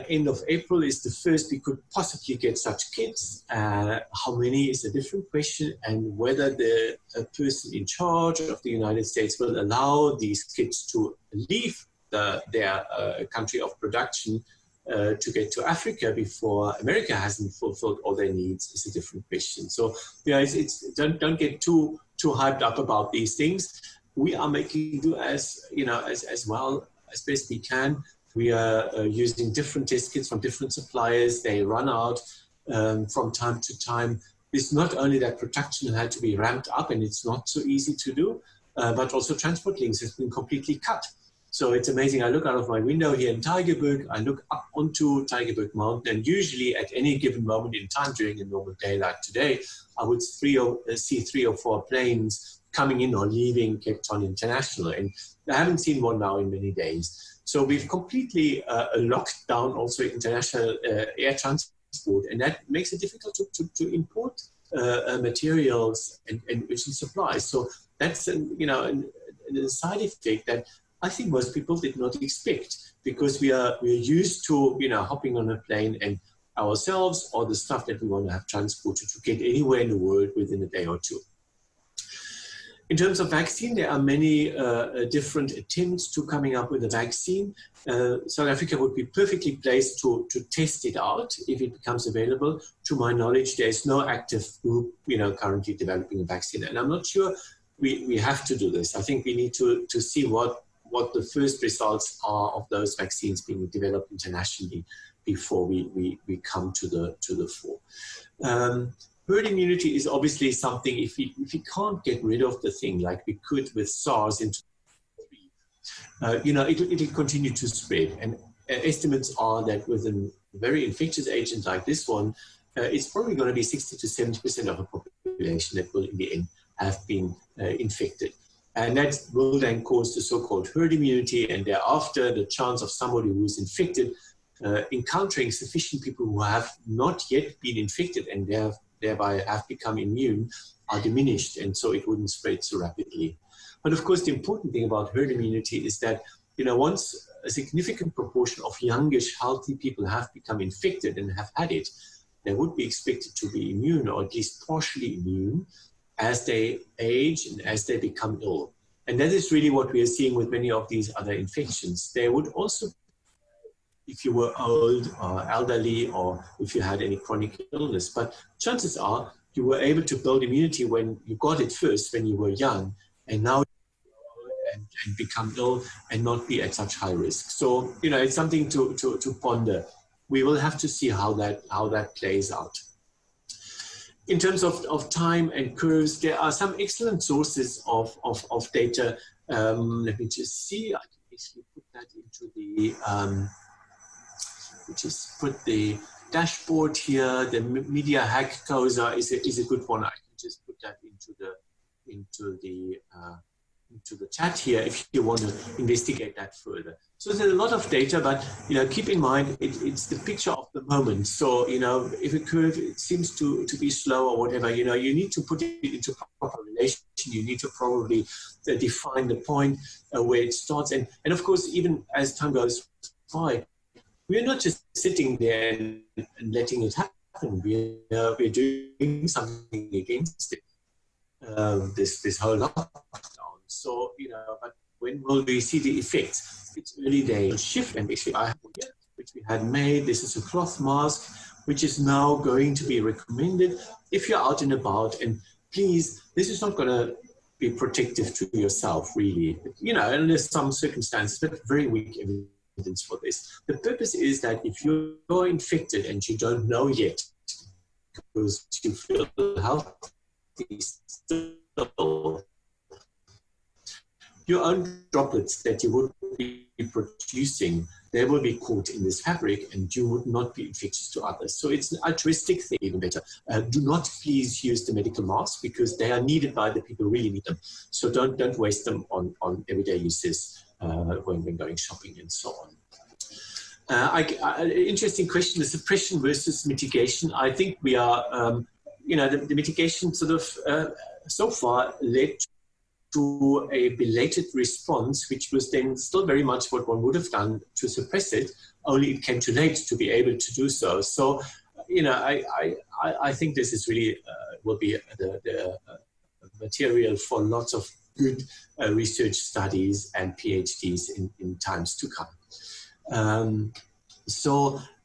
End of April is the first we could possibly get such kits. How many is a different question, and whether the person in charge of the United States will allow these kits to leave their country of production to get to Africa before America hasn't fulfilled all their needs is a different question. So don't get too hyped up about these things. We are making do as well as best we can. We are using different test kits from different suppliers. They run out from time to time. It's not only that production had to be ramped up, and it's not so easy to do, but also transport links has been completely cut. So it's amazing. I look out of my window here in Tygerberg. I look up onto Tygerberg Mountain, and usually at any given moment in time during a normal day like today, I would see 3 or 4 planes coming in or leaving Cape Town International. And I haven't seen one now in many days. So we've completely locked down also international air transport, and that makes it difficult to import materials and supplies. So that's a side effect that I think most people did not expect, because we are used to hopping on a plane and ourselves or the stuff that we want to have transported to get anywhere in the world within a day or two. In terms of vaccine, there are many different attempts to coming up with a vaccine. South Africa would be perfectly placed to test it out if it becomes available. To my knowledge, there is no active group currently developing a vaccine, and I'm not sure we have to do this. I think we need to see what the first results are of those vaccines being developed internationally before we come to the fore. Herd immunity is obviously something, if we can't get rid of the thing like we could with SARS in 2003, it'll continue to spread. And estimates are that with a very infectious agent like this one, it's probably going to be 60 to 70% of the population that will in the end have been infected. And that will then cause the so-called herd immunity, and thereafter the chance of somebody who's infected encountering sufficient people who have not yet been infected and thereby have become immune are diminished, and so it wouldn't spread so rapidly. But of course, the important thing about herd immunity is that once a significant proportion of youngish, healthy people have become infected and have had it, they would be expected to be immune, or at least partially immune, as they age and as they become ill. And that is really what we are seeing with many of these other infections. They would also, if you were old or elderly, or if you had any chronic illness, but chances are you were able to build immunity when you got it first, when you were young, and now and become ill and not be at such high risk. So, it's something to ponder. We will have to see how that plays out. In terms of time and curves, there are some excellent sources of data. Let me just see. I can actually put that into the, just put the dashboard here. The media hack COSA is a good one. I can just put that into the chat here if you want to investigate that further. So there's a lot of data, but keep in mind it's the picture of the moment. So if a curve seems to be slow or whatever, you need to put it into proper relation. You need to probably define the point where it starts, and of course, even as time goes by, we're not just sitting there and letting it happen. We're doing something against it. This whole lockdown. So, but when will we see the effects? It's early days. Shift, and actually I have one here, which we had made. This is a cloth mask, which is now going to be recommended if you're out and about. And please, this is not going to be protective to yourself, really. And there's some circumstances, but very weak evidence for this. The purpose is that if you're infected and you don't know yet, because you feel healthy still, your own droplets that you would be producing, they will be caught in this fabric and you would not be infectious to others. So it's an altruistic thing, even better. Do not please use the medical masks because they are needed by the people who really need them. So don't waste them on everyday uses when going shopping and so on. Interesting question, the suppression versus mitigation. I think we are, the mitigation sort of so far led to a belated response, which was then still very much what one would have done to suppress it, only it came too late to be able to do so. So, I think this is really will be the material for lots of good research studies and PhDs in times to come.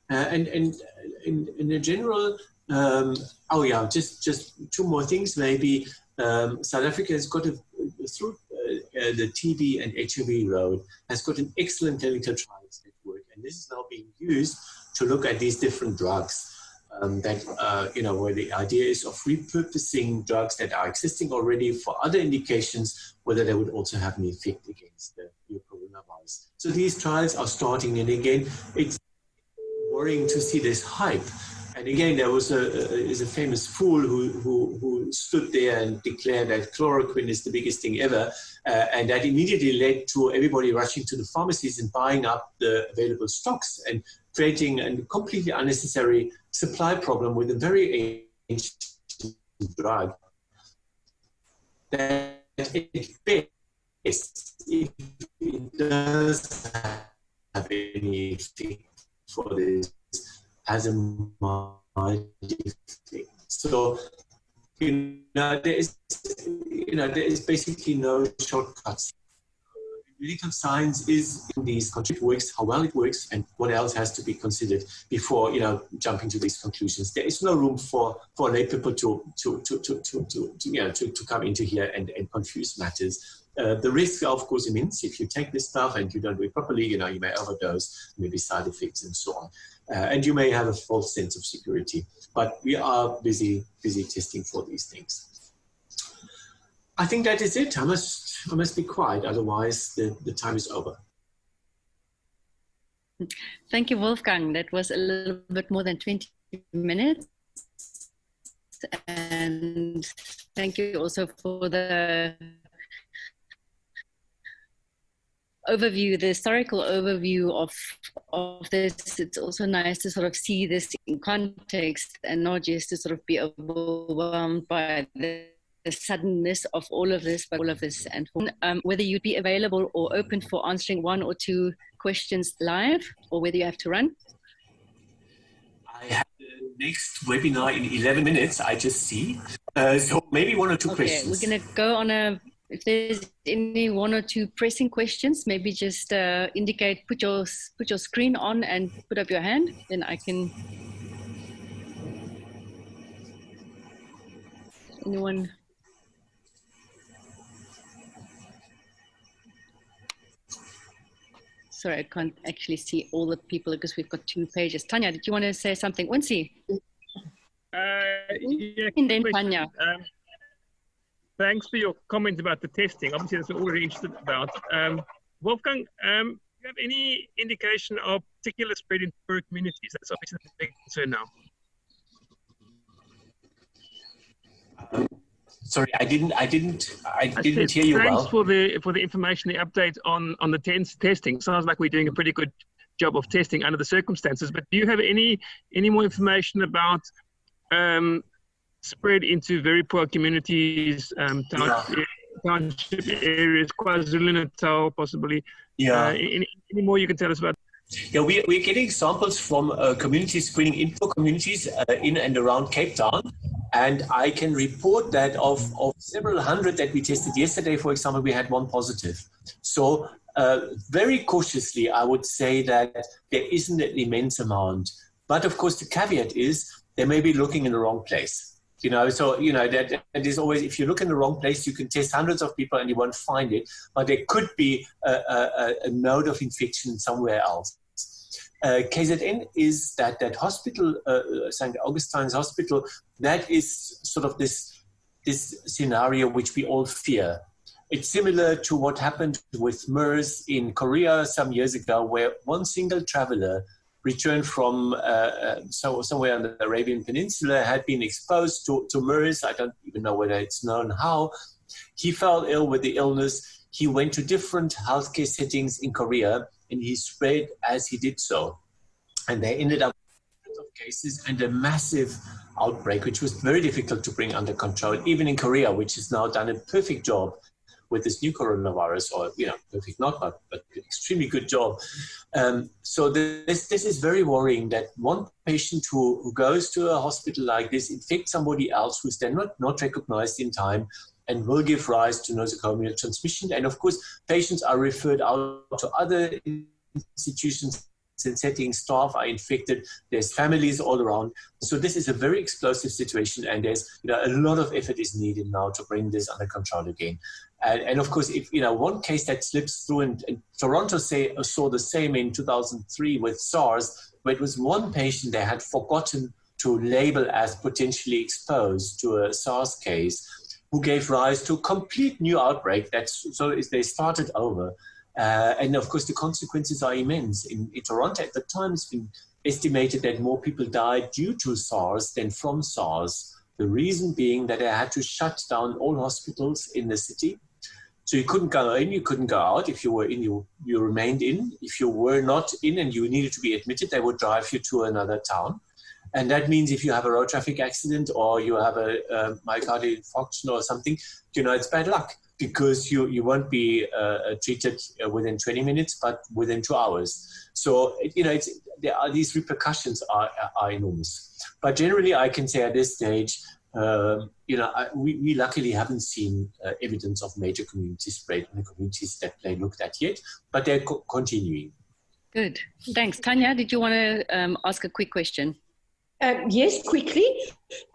And in a general, just two more things maybe. South Africa has got through the TB and HIV road, has got an excellent clinical trials network, and this is now being used to look at these different drugs where the idea is of repurposing drugs that are existing already for other indications, whether they would also have an effect against the new coronavirus. So these trials are starting, and again, it's worrying to see this hype. And again, there was a famous fool who stood there and declared that chloroquine is the biggest thing ever, and that immediately led to everybody rushing to the pharmacies and buying up the available stocks and creating a completely unnecessary supply problem with a very ancient drug. That at best, if it does have any effect for this, as a mild effect. So, there is basically no shortcuts. Medical science is in these concept works, how well it works, and what else has to be considered before jumping to these conclusions. There is no room for lay people to come into here and confuse matters. The risks are of course immense if you take this stuff and you don't do it properly. You may overdose, maybe side effects and so on, and you may have a false sense of security. But we are busy testing for these things. I think that is it. I must be quiet, otherwise the time is over. Thank you, Wolfgang. That was a little bit more than 20 minutes. And thank you also for the overview, the historical overview of this. It's also nice to sort of see this in context and not just to sort of be overwhelmed by the the suddenness of all of this, and whether you'd be available or open for answering one or two questions live, or whether you have to run. I have the next webinar in 11 minutes, I just see. So maybe one or two questions. We're going to go on if there's any one or two pressing questions, maybe just indicate, put your screen on and put up your hand, then I can. Anyone? Sorry, I can't actually see all the people because we've got 2 pages. Tanya, did you want to say something? Unsi? Yeah, and then Tanya. Thanks for your comment about the testing. Obviously, that's what we're interested about. Wolfgang, do you have any indication of particular spread in poor communities? That's obviously the big concern now. Sorry, I didn't hear you well. Thanks for the information, the update on the testing. Sounds like we're doing a pretty good job of testing under the circumstances. But do you have any more information about spread into very poor communities, township areas, KwaZulu-Natal possibly? Yeah. Any more you can tell us about? Yeah, we're getting samples from community screening in poor communities in and around Cape Town. And I can report that of several hundred that we tested yesterday, for example, we had 1 positive. So very cautiously, I would say that there isn't an immense amount. But of course, the caveat is they may be looking in the wrong place. That is always, if you look in the wrong place, you can test hundreds of people and you won't find it. But there could be a node of infection somewhere else. KZN is that hospital, St. Augustine's Hospital, that is sort of this scenario which we all fear. It's similar to what happened with MERS in Korea some years ago, where one single traveler returned from somewhere on the Arabian Peninsula, had been exposed to MERS. I don't even know whether it's known how. He fell ill with the illness. He went to different healthcare settings in Korea, and he spread as he did so. And they ended up with of cases and a massive outbreak, which was very difficult to bring under control, even in Korea, which has now done a perfect job with this new coronavirus, or, perfect not, but extremely good job. So this is very worrying, that one patient who goes to a hospital like this infects somebody else who's then not recognized in time, and will give rise to nosocomial transmission. And of course, patients are referred out to other institutions and settings, staff are infected, there's families all around. So this is a very explosive situation, and there's a lot of effort is needed now to bring this under control again. And of course, if one case that slips through, and Toronto saw the same in 2003 with SARS, where it was one patient they had forgotten to label as potentially exposed to a SARS case, who gave rise to a complete new outbreak. So they started over. And of course, the consequences are immense. In Toronto at the time, it's been estimated that more people died due to SARS than from SARS. The reason being that they had to shut down all hospitals in the city. So you couldn't go in, you couldn't go out. If you were in, you remained in. If you were not in and you needed to be admitted, they would drive you to another town. And that means if you have a road traffic accident or you have a myocardial infarction or something, it's bad luck, because you won't be treated within 20 minutes, but within 2 hours. So, these repercussions are enormous. But generally, I can say at this stage, we luckily haven't seen evidence of major community spread in the communities that they looked at yet, but they're continuing. Good. Thanks. Tanya, did you want to ask a quick question? Yes, quickly.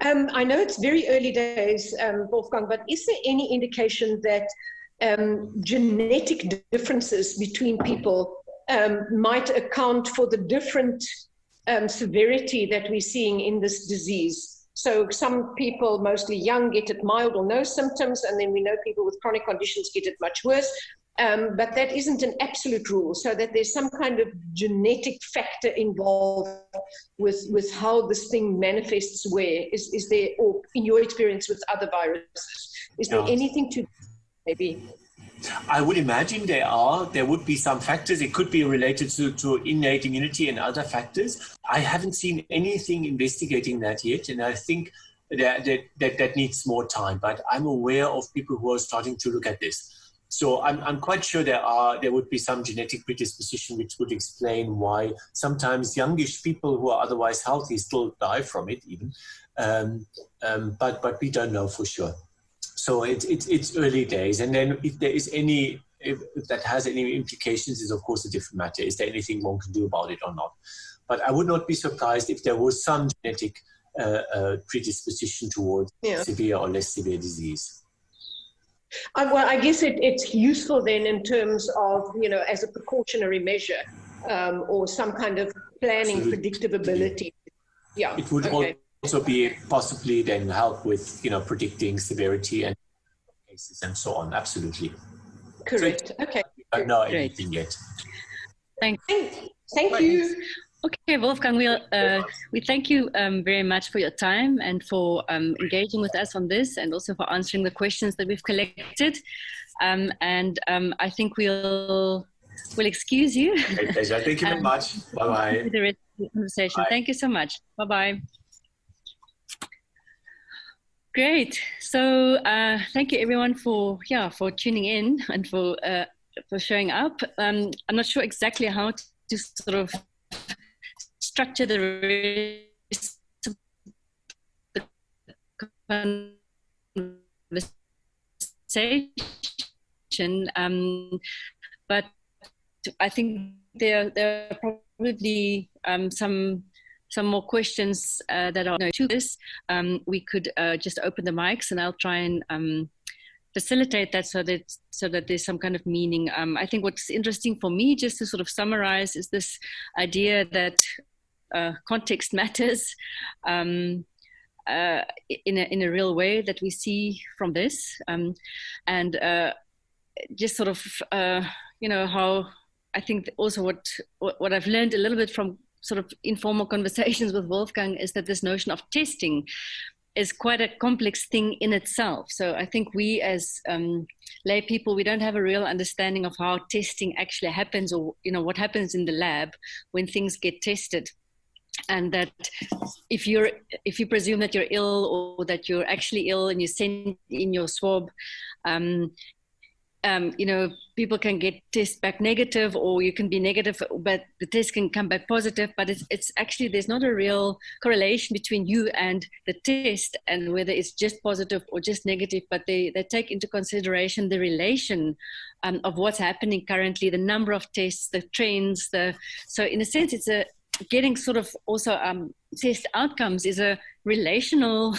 I know it's very early days, Wolfgang, but is there any indication that genetic differences between people might account for the different severity that we're seeing in this disease? So some people, mostly young, get it mild or no symptoms, and then we know people with chronic conditions get it much worse. But that isn't an absolute rule, so that there's some kind of genetic factor involved with how this thing manifests where. Is there, or in your experience with other viruses, is there anything to maybe? I would imagine there would be some factors. It could be related to innate immunity and other factors. I haven't seen anything investigating that yet, and I think that needs more time. But I'm aware of people who are starting to look at this. So I'm quite sure there would be some genetic predisposition which would explain why sometimes youngish people who are otherwise healthy still die from it even. But we don't know for sure. So it's early days. And then if there is if that has any implications is of course a different matter. Is there anything one can do about it or not? But I would not be surprised if there was some genetic predisposition towards severe or less severe disease. Well, I guess it's useful then in terms of, as a precautionary measure or some kind of planning predictability. Yeah. It would also be possibly then help with, predicting severity and cases and so on. Absolutely. Correct. Okay. I don't know anything yet. Thank you. Okay, Wolfgang, we thank you very much for your time and for engaging with us on this, and also for answering the questions that we've collected. I think we'll excuse you. Great pleasure. Thank you very much. Bye-bye. The rest of the conversation. Bye. Thank you so much. Bye-bye. Great. So thank you everyone for tuning in and for showing up. I'm not sure exactly how to sort of structure the conversation, but I think there are probably some more questions that are to this. We could just open the mics, and I'll try and facilitate that so that there's some kind of meaning. I think what's interesting for me, just to sort of summarize, is this idea that context matters in a real way that we see from this, and just sort of how I think also what I've learned a little bit from sort of informal conversations with Wolfgang is that this notion of testing is quite a complex thing in itself. So I think we as lay people, we don't have a real understanding of how testing actually happens, or what happens in the lab when things get tested. And that if you presume that you're ill, or that you're actually ill, and you send in your swab, people can get test back negative, or you can be negative, but the test can come back positive. But it's actually, there's not a real correlation between you and the test, and whether it's just positive or just negative, but they take into consideration the relation of what's happening currently, the number of tests, the trends. So in a sense, it's getting sort of also test outcomes is a relational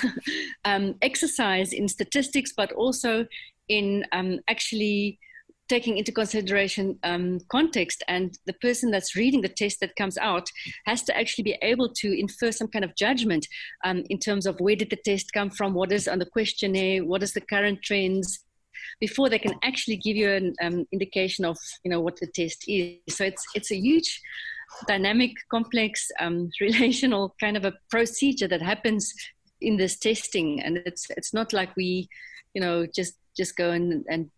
exercise in statistics, but also in actually taking into consideration context, and the person that's reading the test that comes out has to actually be able to infer some kind of judgment in terms of where did the test come from, what is on the questionnaire, what is the current trends, before they can actually give you an indication of what the test is. So it's a huge dynamic, complex, relational kind of a procedure that happens in this testing, and it's not like we just go and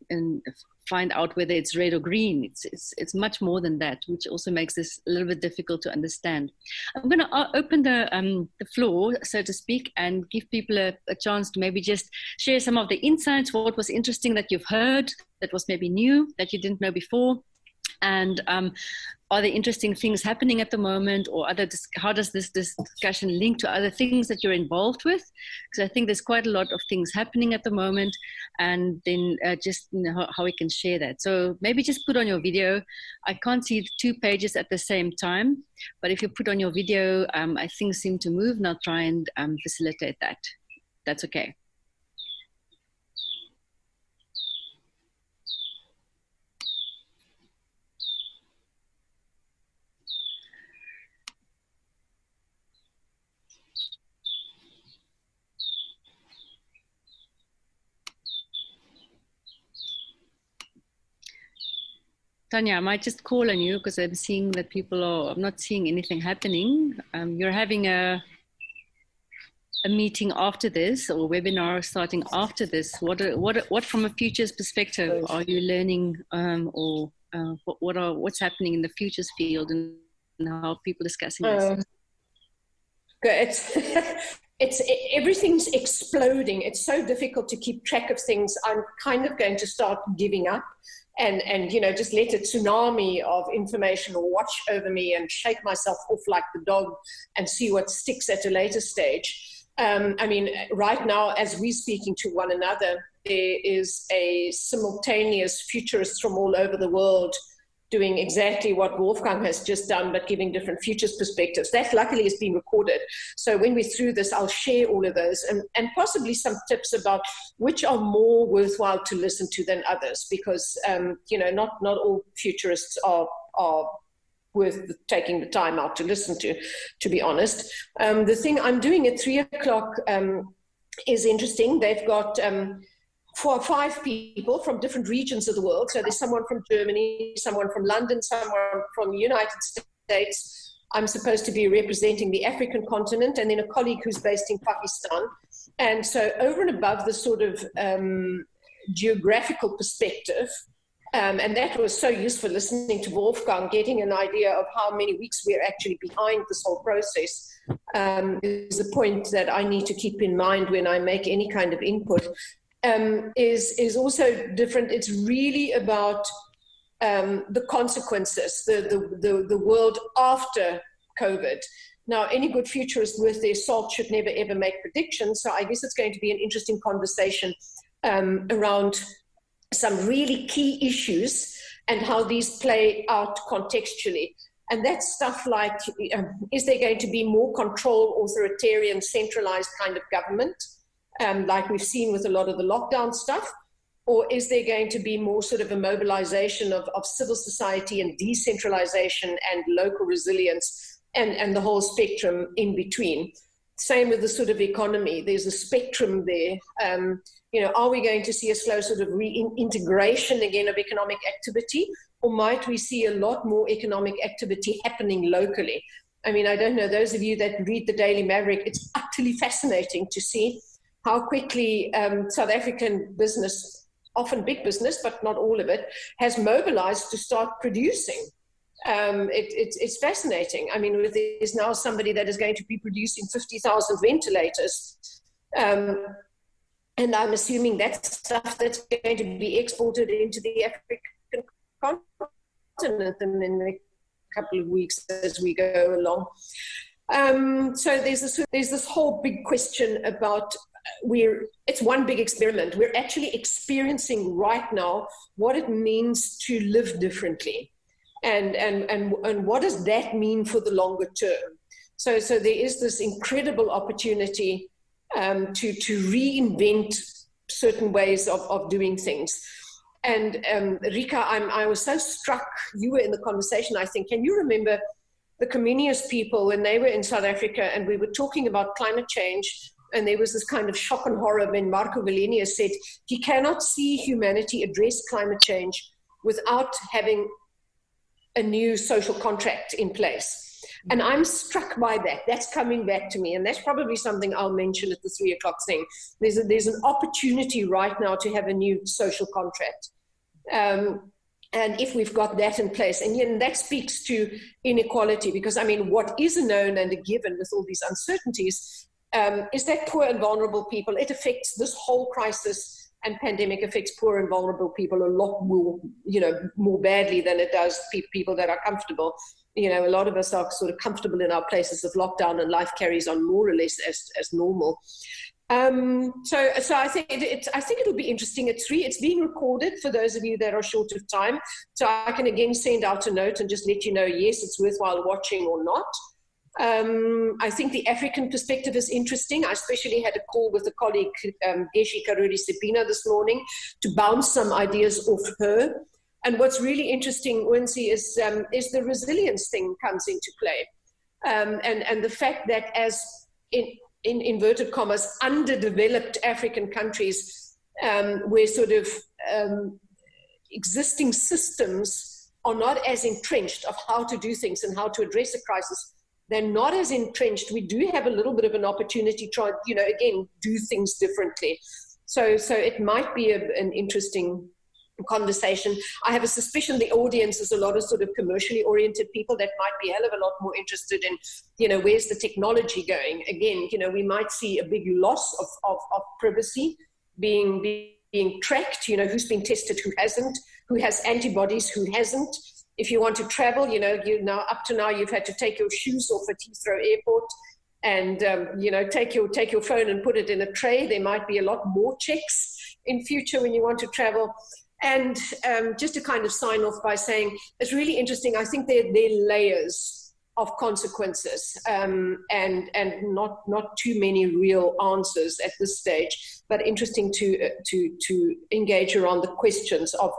find out whether it's red or green. It's much more than that, which also makes this a little bit difficult to understand. I'm going to open the floor, so to speak, and give people a chance to maybe just share some of the insights, what was interesting that you've heard, that was maybe new, that you didn't know before. And are there interesting things happening at the moment, or how does this discussion link to other things that you're involved with? Because I think there's quite a lot of things happening at the moment, and then just how we can share that. So maybe just put on your video. I can't see 2 pages at the same time, but if you put on your video, things seem to move, and I'll try and facilitate that. That's okay. Tanya, I might just call on you because I'm seeing that I'm not seeing anything happening. You're having a meeting after this, or a webinar starting after this. What from a futures perspective are you learning, or what's happening in the futures field, and how are people discussing this? Good. everything's exploding. It's so difficult to keep track of things. I'm kind of going to start giving up and just let a tsunami of information watch over me and shake myself off like the dog and see what sticks at a later stage. Right now, as we're speaking to one another, there is a simultaneous futurists from all over the world doing exactly what Wolfgang has just done, but giving different futures perspectives. That luckily is being recorded. So when we're through this, I'll share all of those and possibly some tips about which are more worthwhile to listen to than others, because, not all futurists are worth taking the time out to listen to be honest. The thing I'm doing at 3:00 is interesting. They've got 4 or 5 people from different regions of the world. So there's someone from Germany, someone from London, someone from the United States. I'm supposed to be representing the African continent, and then a colleague who's based in Pakistan. And so over and above the sort of geographical perspective, and that was so useful listening to Wolfgang, getting an idea of how many weeks we're actually behind this whole process, is a point that I need to keep in mind when I make any kind of input. Is also different. It's really about the consequences, the world after COVID. Now, any good futurist worth their salt should never ever make predictions. So I guess it's going to be an interesting conversation around some really key issues and how these play out contextually. And that's stuff like, is there going to be more control, authoritarian, centralized kind of government? Like we've seen with a lot of the lockdown stuff, or is there going to be more sort of a mobilization of civil society and decentralization and local resilience and the whole spectrum in between? Same with the sort of economy. There's a spectrum there. Are we going to see a slow sort of reintegration again of economic activity, or might we see a lot more economic activity happening locally? I mean, I don't know, those of you that read the Daily Maverick, it's utterly fascinating to see how quickly South African business, often big business, but not all of it, has mobilized to start producing. It's fascinating. I mean, there's now somebody that is going to be producing 50,000 ventilators. And I'm assuming that's stuff that's going to be exported into the African continent in a couple of weeks as we go along. So there's this whole big question about it's one big experiment. We're actually experiencing right now what it means to live differently. And what does that mean for the longer term? So there is this incredible opportunity to reinvent certain ways of doing things. And Rika, I was so struck, you were in the conversation, I think. Can you remember the communist people when they were in South Africa and we were talking about climate change? And there was this kind of shock and horror when Marco Valenius said he cannot see humanity address climate change without having a new social contract in place. And I'm struck by that. That's coming back to me. And that's probably something I'll mention at the 3:00 thing. There's an opportunity right now to have a new social contract. And if we've got that in place, and that speaks to inequality, because I mean, what is a known and a given with all these uncertainties is that poor and vulnerable people, it affects this whole crisis and pandemic affects poor and vulnerable people a lot more, more badly than it does people that are comfortable. A lot of us are sort of comfortable in our places of lockdown and life carries on more or less as normal. So I think it'll be interesting at 3. It's being recorded for those of you that are short of time. So I can again send out a note and just let you know, yes, it's worthwhile watching or not. I think the African perspective is interesting. I especially had a call with a colleague, Geshi Karuri-Sipina, this morning to bounce some ideas off her. And what's really interesting, Wincy, is the resilience thing comes into play. And the fact that as in inverted commas, underdeveloped African countries, where sort of existing systems are not as entrenched of how to do things and how to address a crisis, they're not as entrenched. We do have a little bit of an opportunity to try, again, do things differently. So it might be an interesting conversation. I have a suspicion the audience is a lot of sort of commercially oriented people that might be a hell of a lot more interested in, where's the technology going? Again, we might see a big loss of privacy being tracked, who's been tested, who hasn't, who has antibodies, who hasn't. If you want to travel, up to now you've had to take your shoes off at Heathrow Airport and, take your phone and put it in a tray. There might be a lot more checks in future when you want to travel. And just to kind of sign off by saying, it's really interesting. I think there are layers of consequences and not too many real answers at this stage, but interesting to engage around the questions of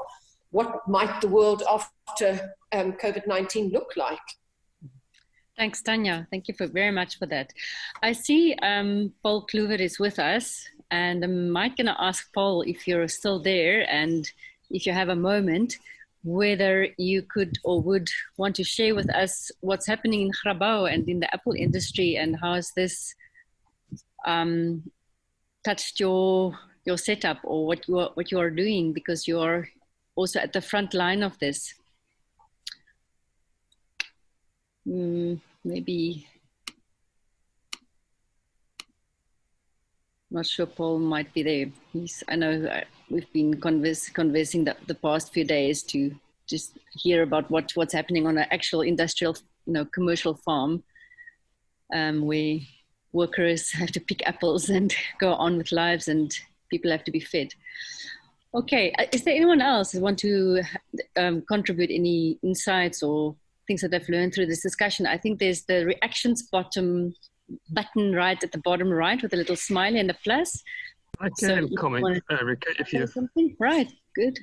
what might the world after COVID-19 look like. Thanks, Tanya. Thank you very much for that. I see Paul Kluwer is with us, and I'm going to ask Paul if you're still there and if you have a moment, whether you could or would want to share with us what's happening in Grabouw and in the apple industry, and how has this touched your setup, or what you are doing, because you are also at the front line of this. Maybe, not sure Paul might be there. I know we've been conversing the past few days to just hear about what's happening on an actual industrial, commercial farm, where workers have to pick apples and go on with lives, and people have to be fed. Okay, is there anyone else who want to contribute any insights or things that I've learned through this discussion? I think there's the reactions button right at the bottom right with a little smiley and a plus. I can comment, Rika, if you... Something? Right, good.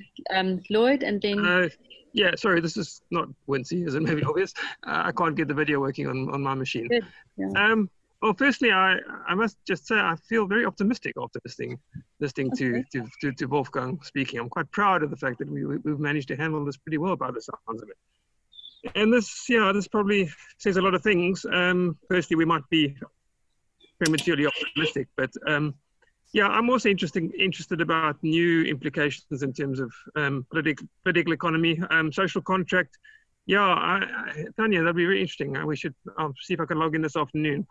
Lloyd, and then... yeah, sorry, this is not Wincy, is it? Maybe obvious. I can't get the video working on my machine. Good. Yeah. Well, firstly, I must just say I feel very optimistic after listening to Wolfgang speaking. I'm quite proud of the fact that we've managed to handle this pretty well by the sounds of it. And this probably says a lot of things. Firstly, we might be prematurely optimistic, but I'm also interested about new implications in terms of political economy, social contract. Tanya, that'd be very interesting. I'll see if I can log in this afternoon.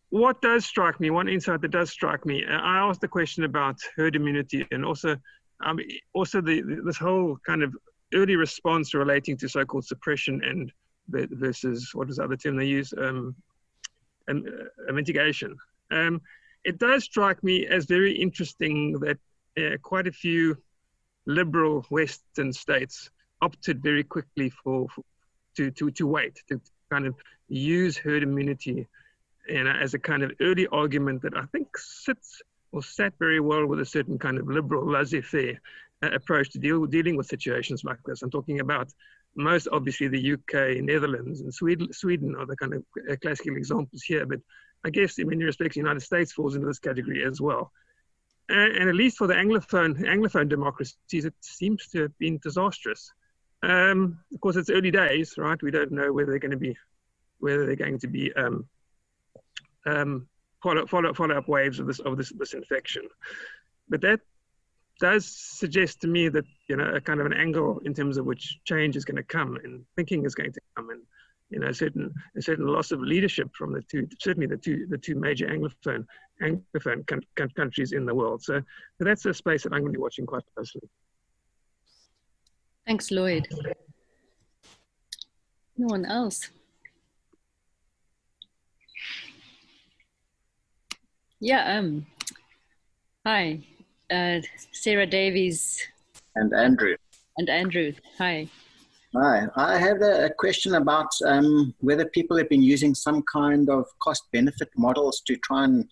What does strike me, one insight that does strike me, I asked the question about herd immunity, and also this whole kind of early response relating to so-called suppression and versus, what was the other term they use, mitigation. It does strike me as very interesting that quite a few liberal Western states opted very quickly to wait, to kind of use herd immunity as a kind of early argument that I think sat very well with a certain kind of liberal laissez-faire approach to dealing with situations like this. I'm talking about most obviously the UK, Netherlands, and Sweden are the kind of classical examples here, but I guess in many respects the United States falls into this category as well. And at least for the Anglophone democracies, it seems to have been disastrous. Of course, it's early days, right? We don't know whether they're going to be follow-up waves of this infection. But that does suggest to me that a kind of an angle in terms of which change is going to come and thinking is going to come, and a certain loss of leadership from the two major Anglophone countries in the world. So that's a space that I'm going to be watching quite closely. Thanks, Lloyd. No one else? Yeah. Hi, Sarah Davies. And Andrew. Hi. Hi. I have a question about whether people have been using some kind of cost-benefit models to try and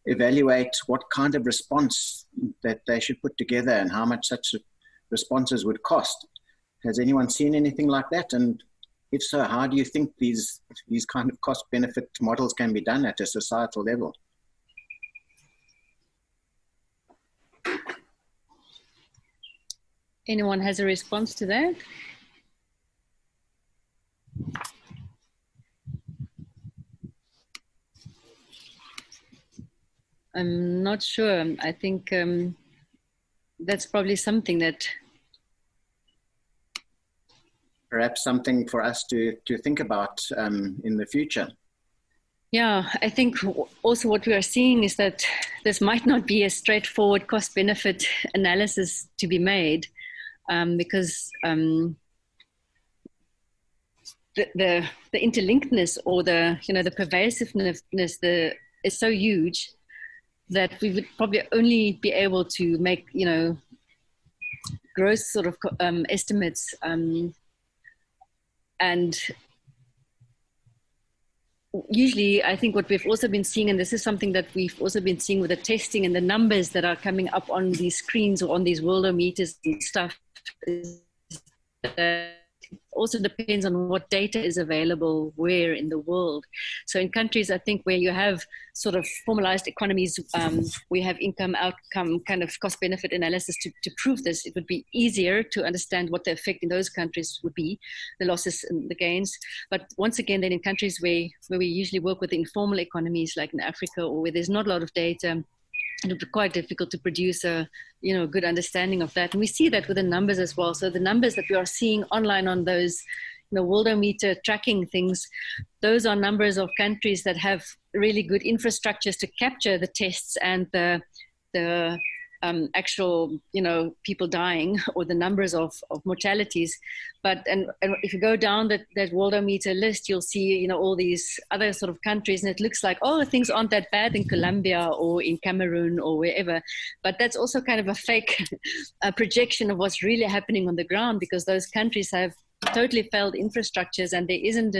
evaluate what kind of response that they should put together and how much such responses would cost. Has anyone seen anything like that? And if so, how do you think these kind of cost-benefit models can be done at a societal level? Anyone has a response to that? I'm not sure. I think that's probably something that perhaps something for us to think about in the future. Yeah, I think also what we are seeing is that this might not be a straightforward cost-benefit analysis to be made, because the interlinkedness or the pervasiveness is so huge that we would probably only be able to make gross sort of estimates, and usually I think what we've also been seeing, and this is something that we've also been seeing with the testing and the numbers that are coming up on these screens or on these worldometers and stuff, is that it also depends on what data is available where in the world. So in countries, I think, where you have sort of formalized economies, we have income outcome kind of cost benefit analysis to prove this. It would be easier to understand what the effect in those countries would be, the losses and the gains. But once again, then in countries where we usually work with informal economies, like in Africa, or where there's not a lot of data, it would be quite difficult to produce a good understanding of that. And we see that with the numbers as well. So the numbers that we are seeing online on those worldometer tracking things, those are numbers of countries that have really good infrastructures to capture the tests and the actual people dying or the numbers of mortalities. But and if you go down that worldometer list, you'll see all these other sort of countries, and it looks like, oh, things aren't that bad in Colombia or in Cameroon or wherever. But that's also kind of a fake projection of what's really happening on the ground, because those countries have totally failed infrastructures, and there isn't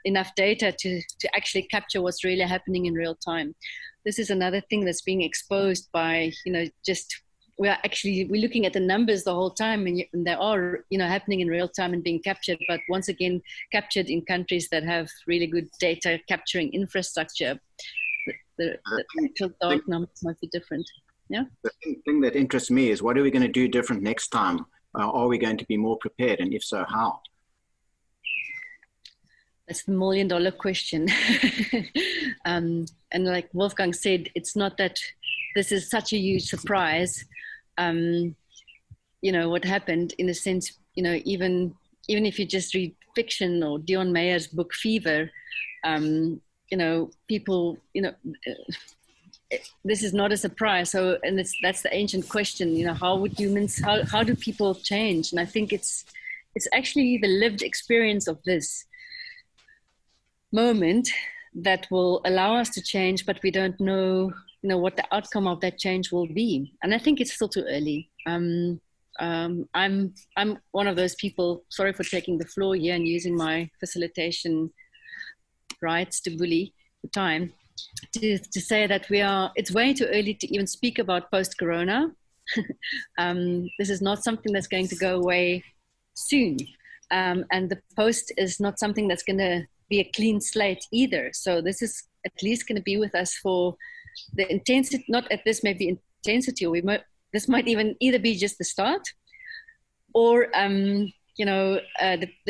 enough data to actually capture what's really happening in real time. This is another thing that's being exposed by we're looking at the numbers the whole time, and they are happening in real time and being captured, but once again captured in countries that have really good data capturing infrastructure. The actual dark numbers might be different. Yeah. The thing that interests me is, what are we going to do different next time? Are we going to be more prepared, and if so, how? That's the $1 million question. And like Wolfgang said, it's not that this is such a huge surprise. What happened, in a sense, even if you just read fiction or Dion Mayer's book Fever, people, this is not a surprise. So, and that's the ancient question, how would humans, how do people change? And I think it's actually the lived experience of this moment that will allow us to change, but we don't know, what the outcome of that change will be. And I think it's still too early. I'm one of those people, sorry for taking the floor here and using my facilitation rights to bully the time, to say that it's way too early to even speak about post-corona. This is not something that's going to go away soon. And the post is not something that's going to be a clean slate either. So this is at least going to be with us for the intensity, not at this maybe intensity, or this might even either be just the start, or the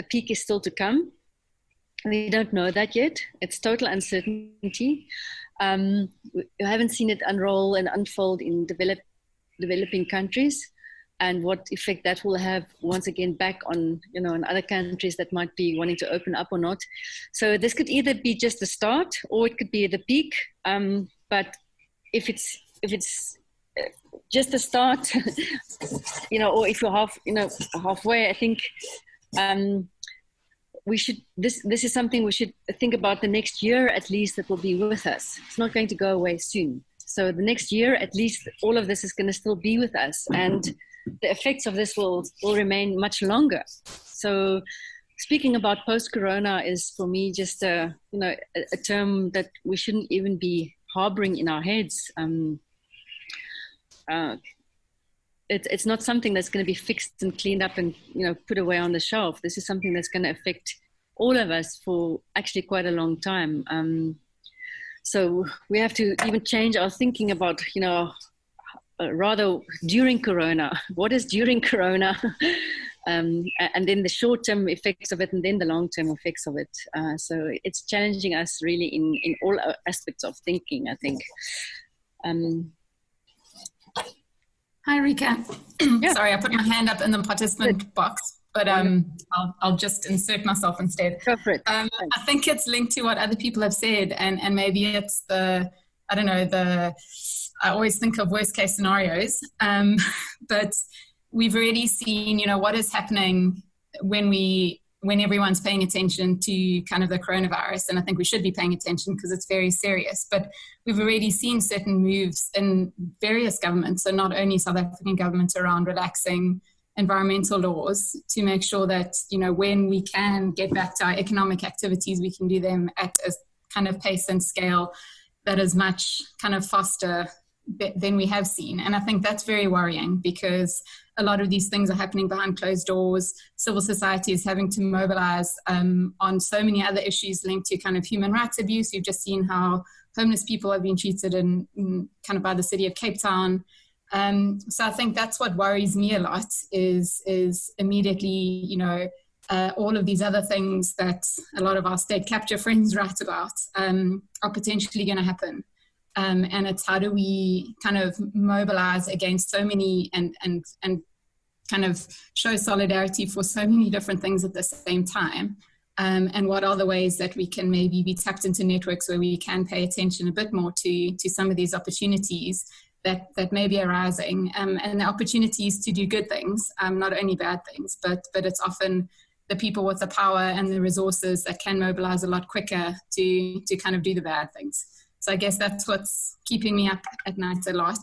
peak is still to come. We don't know that yet. It's total uncertainty. We haven't seen it unroll and unfold in developing countries, and what effect that will have once again back on, in other countries that might be wanting to open up or not. So this could either be just the start, or it could be the peak. But if it's just the start, or if you're halfway, I think we should. This is something we should think about the next year at least. That will be with us. It's not going to go away soon. So the next year at least, all of this is going to still be with us, and the effects of this will remain much longer. So speaking about post-corona is, for me, just a term that we shouldn't even be harboring in our heads. It's not something that's going to be fixed and cleaned up and put away on the shelf. This is something that's going to affect all of us for actually quite a long time. So we have to even change our thinking about rather during corona. What is during corona? And then the short-term effects of it, and then the long-term effects of it. So it's challenging us really in all aspects of thinking, I think. Hi, Rika. Yeah. Sorry, I put my hand up in the participant box. but I'll just insert myself instead. Go for it. I think it's linked to what other people have said, and maybe it's I always think of worst case scenarios, but we've already seen, what is happening when everyone's paying attention to kind of the coronavirus, and I think we should be paying attention because it's very serious, but we've already seen certain moves in various governments, so not only South African governments, around relaxing environmental laws to make sure that, when we can get back to our economic activities, we can do them at a kind of pace and scale that is much kind of faster than we have seen. And I think that's very worrying, because a lot of these things are happening behind closed doors. Civil society is having to mobilize on so many other issues linked to kind of human rights abuse. We've just seen how homeless people have been treated in kind of by the city of Cape Town. So I think that's what worries me a lot is immediately, all of these other things that a lot of our state capture friends write about are potentially going to happen. And it's how do we kind of mobilize against so many and kind of show solidarity for so many different things at the same time. And what are the ways that we can maybe be tapped into networks where we can pay attention a bit more to some of these opportunities that may be arising, and the opportunities to do good things, not only bad things, but it's often the people with the power and the resources that can mobilize a lot quicker to kind of do the bad things. So I guess that's what's keeping me up at night a lot.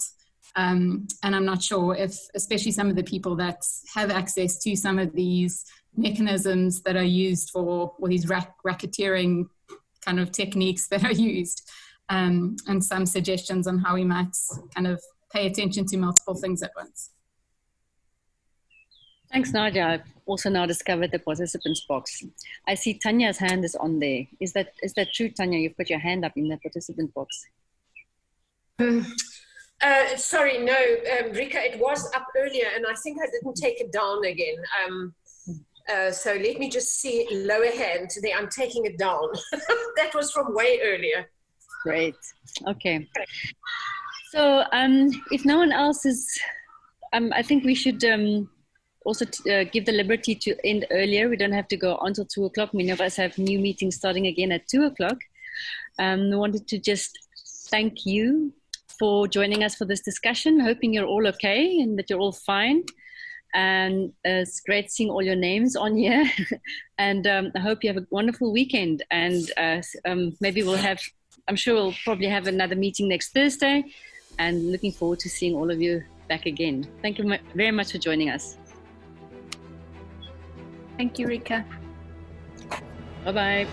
And I'm not sure if, especially some of the people that have access to some of these mechanisms that are used for these racketeering kind of techniques that are used, and some suggestions on how we might kind of pay attention to multiple things at once. Thanks, Nadia. I've also now discovered the participants box. I see Tanya's hand is on there. Is that true, Tanya? You've put your hand up in the participant box. Sorry, no, Rika, it was up earlier, and I think I didn't take it down again. So let me just see, lower hand there, I'm taking it down. That was from way earlier. Great. Okay. So if no one else is, I think we should also give the liberty to end earlier. We don't have to go until 2 o'clock. Many of us have new meetings starting again at 2 o'clock. I wanted to just thank you for joining us for this discussion, hoping you're all okay and that you're all fine. And it's great seeing all your names on here. And I hope you have a wonderful weekend. And maybe I'm sure we'll probably have another meeting next Thursday, and looking forward to seeing all of you back again. Thank you very much for joining us. Thank you, Rika. Bye-bye.